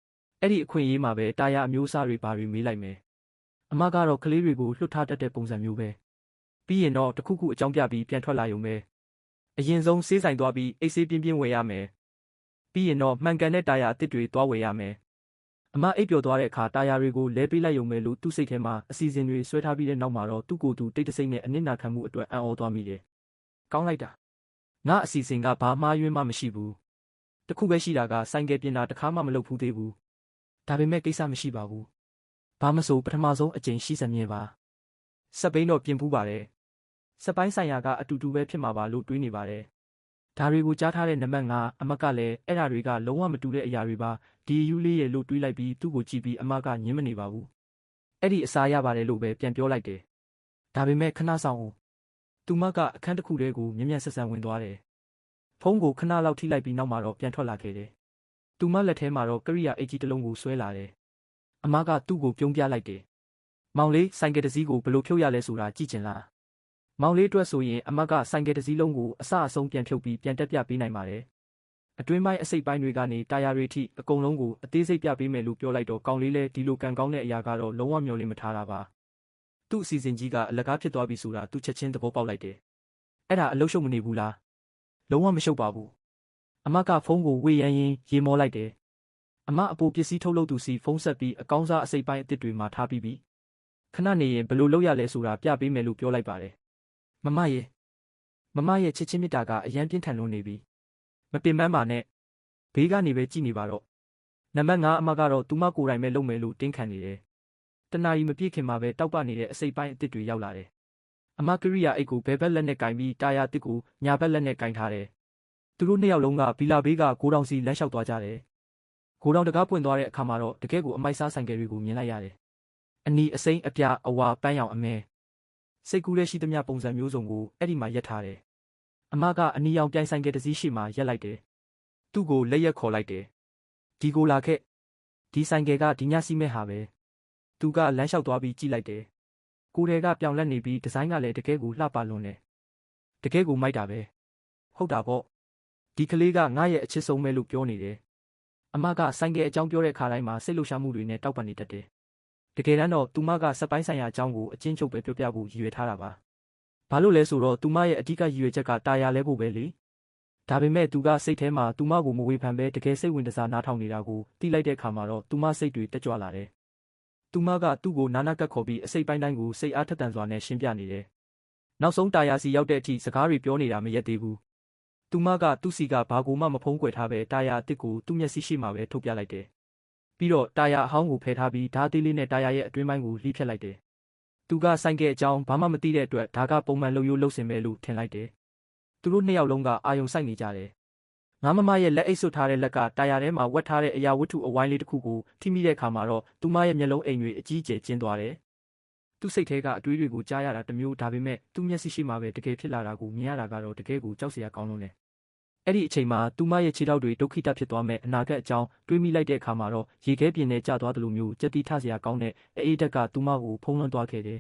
Speaker 1: ။အဲ့ဒီအခွင့်အရေးမှာပဲတာယာအမျိုးအစားတွေဘာတွေမေးလိုက်မယ်။အမကတော့ကလေးတွေကိုလွှတ်ထားတတ်တဲ့ပုံစံမျိုးပဲ။ပြီးရင်တော့တခုခုအကြောင်းပြပြီးပြန်ထွက်လာရုံပဲ။အရင်ဆုံးဆေးဆိုင်သွားပြီးအိတ်ဆေးပြင်းပြင်းဝယ်ရမယ်။ပြီးရင်တော့မှန်ကန်တဲ့တာယာအသစ်တွေသွားဝယ်ရမယ်။အမအိပ်ပျော်သွားတဲ့အခါတာယာတွေကိုလဲပေးလိုက်ရုံပဲလို့သူ့စိတ်ထဲမှာအစီအစဉ်တွေဆွဲထားပြီးတဲ့နောက်မှာတော့သူ့ကိုယ်သူတိတ်တဆိတ်နဲ့အနစ်နာခံမှုအတွက်အံ့ဩသွားမိတယ်။ကောင်းလိုက်တာ။ငါအစီအစဉ်ကဘာမှားယွင်းမှမရှိဘူး။တခုပဲရှိတာကဆိုင်ကယ်ပြင်တာတခါမှမလုပ်ဘူးသေးဘူး။ဒါပေမဲ့ကိစ္စမရှိပါဘူး။ဘာမဆိုပထမဆုံးအကြိမ်ရှိစမြင်ပါ။စက်ဘိန်းတော့ပြင်ဖူးပါတယ်။စက်ပိုင်းဆိုင်ရာကအတူတူပဲဖြစ်မှာပါလို့တွေးနေပါတယ်။ဒါတွေကိုကြားထားတဲ့နံပါတ်5အမကလည်းအဲ့ဓာတွေကလုံးဝမတူတဲ့အရာတွေပါဒီယူလေးရဲ့လို့တွေးလိုက်ပြီးသူ့ကိုကြည့်ပြီးအမကညင်းမနေပါဘူး။အဲ့ဒီအစားရပါတယ်လို့ပဲပြန်ပြောလိုက်တယ်။ဒါပေမဲ့ခဏဆောင်အောင်သူမကအခန်းတစ်ခုတည်းကိုမြ мян ဆက်ဆံဝင်သွားတယ်။ဖုန်းကိုခဏလောက်ထိလိုက်ပြီးနောက်မှာတော့ပြန်ထွက်လာခဲ့တယ်။သူမလက်ထဲမှာတော့ကရိယာအိတ်ကြီးတစ်လုံးကိုဆွဲလာတယ်။အမကသူ့ကိုပြုံးပြလိုက်တယ်။မောင်လေးဆိုင်ကယ်တစ်စီးကိုဘလို့ဖြုတ်ရလဲဆိုတာကြည့်ချင်လား။မောင်လေးအတွက်ဆိုရင်အမကဆိုင်ကယ်တစ်စီးလုံးကိုအစအဆုံးပြန်ဖြုတ်ပြီးပြန်တက်ပြပေးနိုင်ပါတယ်။အတွင်းပိုင်းအစိပ်ပိုင်းတွေကနေတာယာတွေထိအကုန်လုံးကိုအသေးစိတ်ပြပေးမယ်လို့ပြောလိုက်တော့ကောင်းလေးလဲဒီလိုကံကောင်းတဲ့အရာကတော့လုံးဝမျှော်လင့်မထားတာပါ။သူ့အစီအစဉ်ကြီးကအလကားဖြစ်သွားပြီဆိုတာသူချက်ချင်းသဘောပေါက်လိုက်တယ်။အဲ့ဒါအလုရှုပ်မနေဘူးလား။လုံးဝမရှုပ်ပါဘူး။အမကဖုန်းကိုဝေရန်ရင်ရေမောလိုက်တယ်။အမအပိုပစ္စည်းထုတ်လုပ်သူစီဖုန်းဆက်ပြီးအကောင်းစားအစိပ်ပိုင်းအစ်စ်တွေမှာထားပြီးပြီ။ခဏနေရင်ဘလို့လုပ်ရလဲဆိုတာပြပေးမယ်လို့ပြောလိုက်ပါတယ်။မမရဲ့ချစ်ချင်းမြတ်တာကအရန်ပြင်းထန်လွန်းနေပြီ။မပင်ပန်းပါနဲ့။ဘေးကနေပဲကြည့်နေပါတော့။နံပါတ်5အမကတော့သူမကိုယ်တိုင်ပဲလုပ်မယ်လို့တင်းခံနေတယ်။တနာရီမပြည့်ခင်မှာပဲတောက်ပနေတဲ့အစိပ်ပိုင်းအစ်စ်တွေရောက်လာတယ်။အမကရိယာအိတ်ကိုဘဲဘက်လက်နဲ့ကင်ပြီးတာယာတစ်ကိုညာဘက်လက်နဲ့ကင်ထားတယ်။သူတို့နှစ်ယောက်လုံးကဗီလာဘေးကကိုတောင်စီလမ်းလျှောက်သွားကြတယ်။ကိုတောင်တကားပွင့်သွားတဲ့အခါမှာတော့တကယ်ကိုအမိုက်စားဆိုင်ကယ်တွေကိုမြင်လိုက်ရတယ်။အနီအစိမ်းအပြအဝါပန်းရောင်အမဲစိတ်ကူးလဲရှိသမျှပုံစံမျိုးစုံကိုအဲ့ဒီမှာရက်ထားတယ်။အမကအနီရောင်ပြိုင်ဆိုင်ကယ်တစ်စီးရှိမှရက်လိုက်တယ်။သူ့ကိုလက်ရက်ခေါ်လိုက်တယ်။ဒီကိုလာခဲ့။ဒီဆိုင်ကယ်ကဒီညစီမဲ့ဟာပဲ။သူကလမ်းလျှောက်သွားပြီးကြည့်လိုက်တယ်။ကိုယ်တွေကပြောင်လက်နေပြီးဒီဇိုင်းကလည်းတကယ်ကိုလှပလွန်းတယ်။တကယ်ကိုမိုက်တာပဲ။ဟုတ်တာပေါ့။ဒီကလေးကငါ့ရဲ့အချစ်ဆုံးပဲလို့ပြောနေတယ်။အမကဆိုင်ကယ်အကြောင်းပြောတဲ့ခါတိုင်းမှာစိတ်လှုပ်ရှားမှုတွေနဲ့တောက်ပန်နေတတ်တယ်။တကယ်တမ်းတော့သူမကစက်ပိုင်းဆိုင်ရာအကြောင်းကိုအချင်းချုပ်ပဲပြောပြဖို့ရည်ရွယ်ထားတာပါ။ဘာလို့လဲဆိုတော့သူမရဲ့အဓိကရည်ရွယ်ချက်ကတာယာလဲဖို့ပဲလေ။ဒါပေမဲ့သူကစိတ်ထဲမှာသူမကိုမဝေဖန်ပဲတကယ်စိတ်ဝင်စားနားထောင်နေတာကိုသိလိုက်တဲ့အခါမှာတော့သူမစိတ်တွေတက်ကြွလာတယ်။သူမကသူ့ကိုနာနာကပ်ခေါ်ပြီးအစိပ်ပိုင်းတိုင်းကိုစိတ်အားထက်သန်စွာနဲ့ရှင်းပြနေတယ်။နောက်ဆုံးတာယာစီရောက်တဲ့အထိစကားတွေပြောနေတာမရက်သေးဘူး။သူမကသူ့စီကဘာကိုမှမဖုံးကွယ်ထားပဲတာယာအစ်စ်ကိုသူ့မျက်စိရှိမှပဲထုတ်ပြလိုက်တယ်။ပြီးတော့တာယာအဟောင်းကိုဖယ်ထားပြီးဓာတ်သေးလေးနဲ့တာယာရဲ့အတွင်းပိုင်းကိုလှီးဖြတ်လိုက်တယ်။သူကဆိုင်ကယ်အကြောင်းဘာမှမသိတဲ့အတွက်ဒါကပုံမှန်လုပ်ရိုးလုပ်စင်ပဲလို့ထင်လိုက်တယ်။သူတို့နှစ်ယောက်လုံးကအာယုံစိုက်နေကြတယ်။ငါမမရဲ့လက်အိတ်ဆွတ်ထားတဲ့လက်ကတာယာထဲမှာဝတ်ထားတဲ့အရာဝတ္ထုအဝိုင်းလေးတစ်ခုကိုထိမိတဲ့အခါမှာတော့သူမရဲ့မျက်လုံးအိမ်တွေအကြီးအကျယ်ကျဉ်သွားတယ်။ သူ့စိတ်ထဲကအတွေးတွေကိုကြားရတာတစ်မျိုးဒါပေမဲ့သူ့မျက်စိရှိမှပဲတကယ်ဖြစ်လာတာကိုမြင်ရတာကတော့တကယ်ကိုကြောက်စရာကောင်းလွန်းတယ်။အဲ့ဒီအချိန်မှာသူမရဲ့ခြေထောက်တွေဒုက္ခိတဖြစ်သွားမဲ့အနာဂတ်အကြောင်းတွေးမိလိုက်တဲ့အခါမှာတော့ရေခဲပြင်ထဲကျသွားသလိုမျိုးကြက်တီးထစရာကောင်းတဲ့အေးဓာတ်ကသူမကိုဖုံးလွှမ်းသွားခဲ့တယ်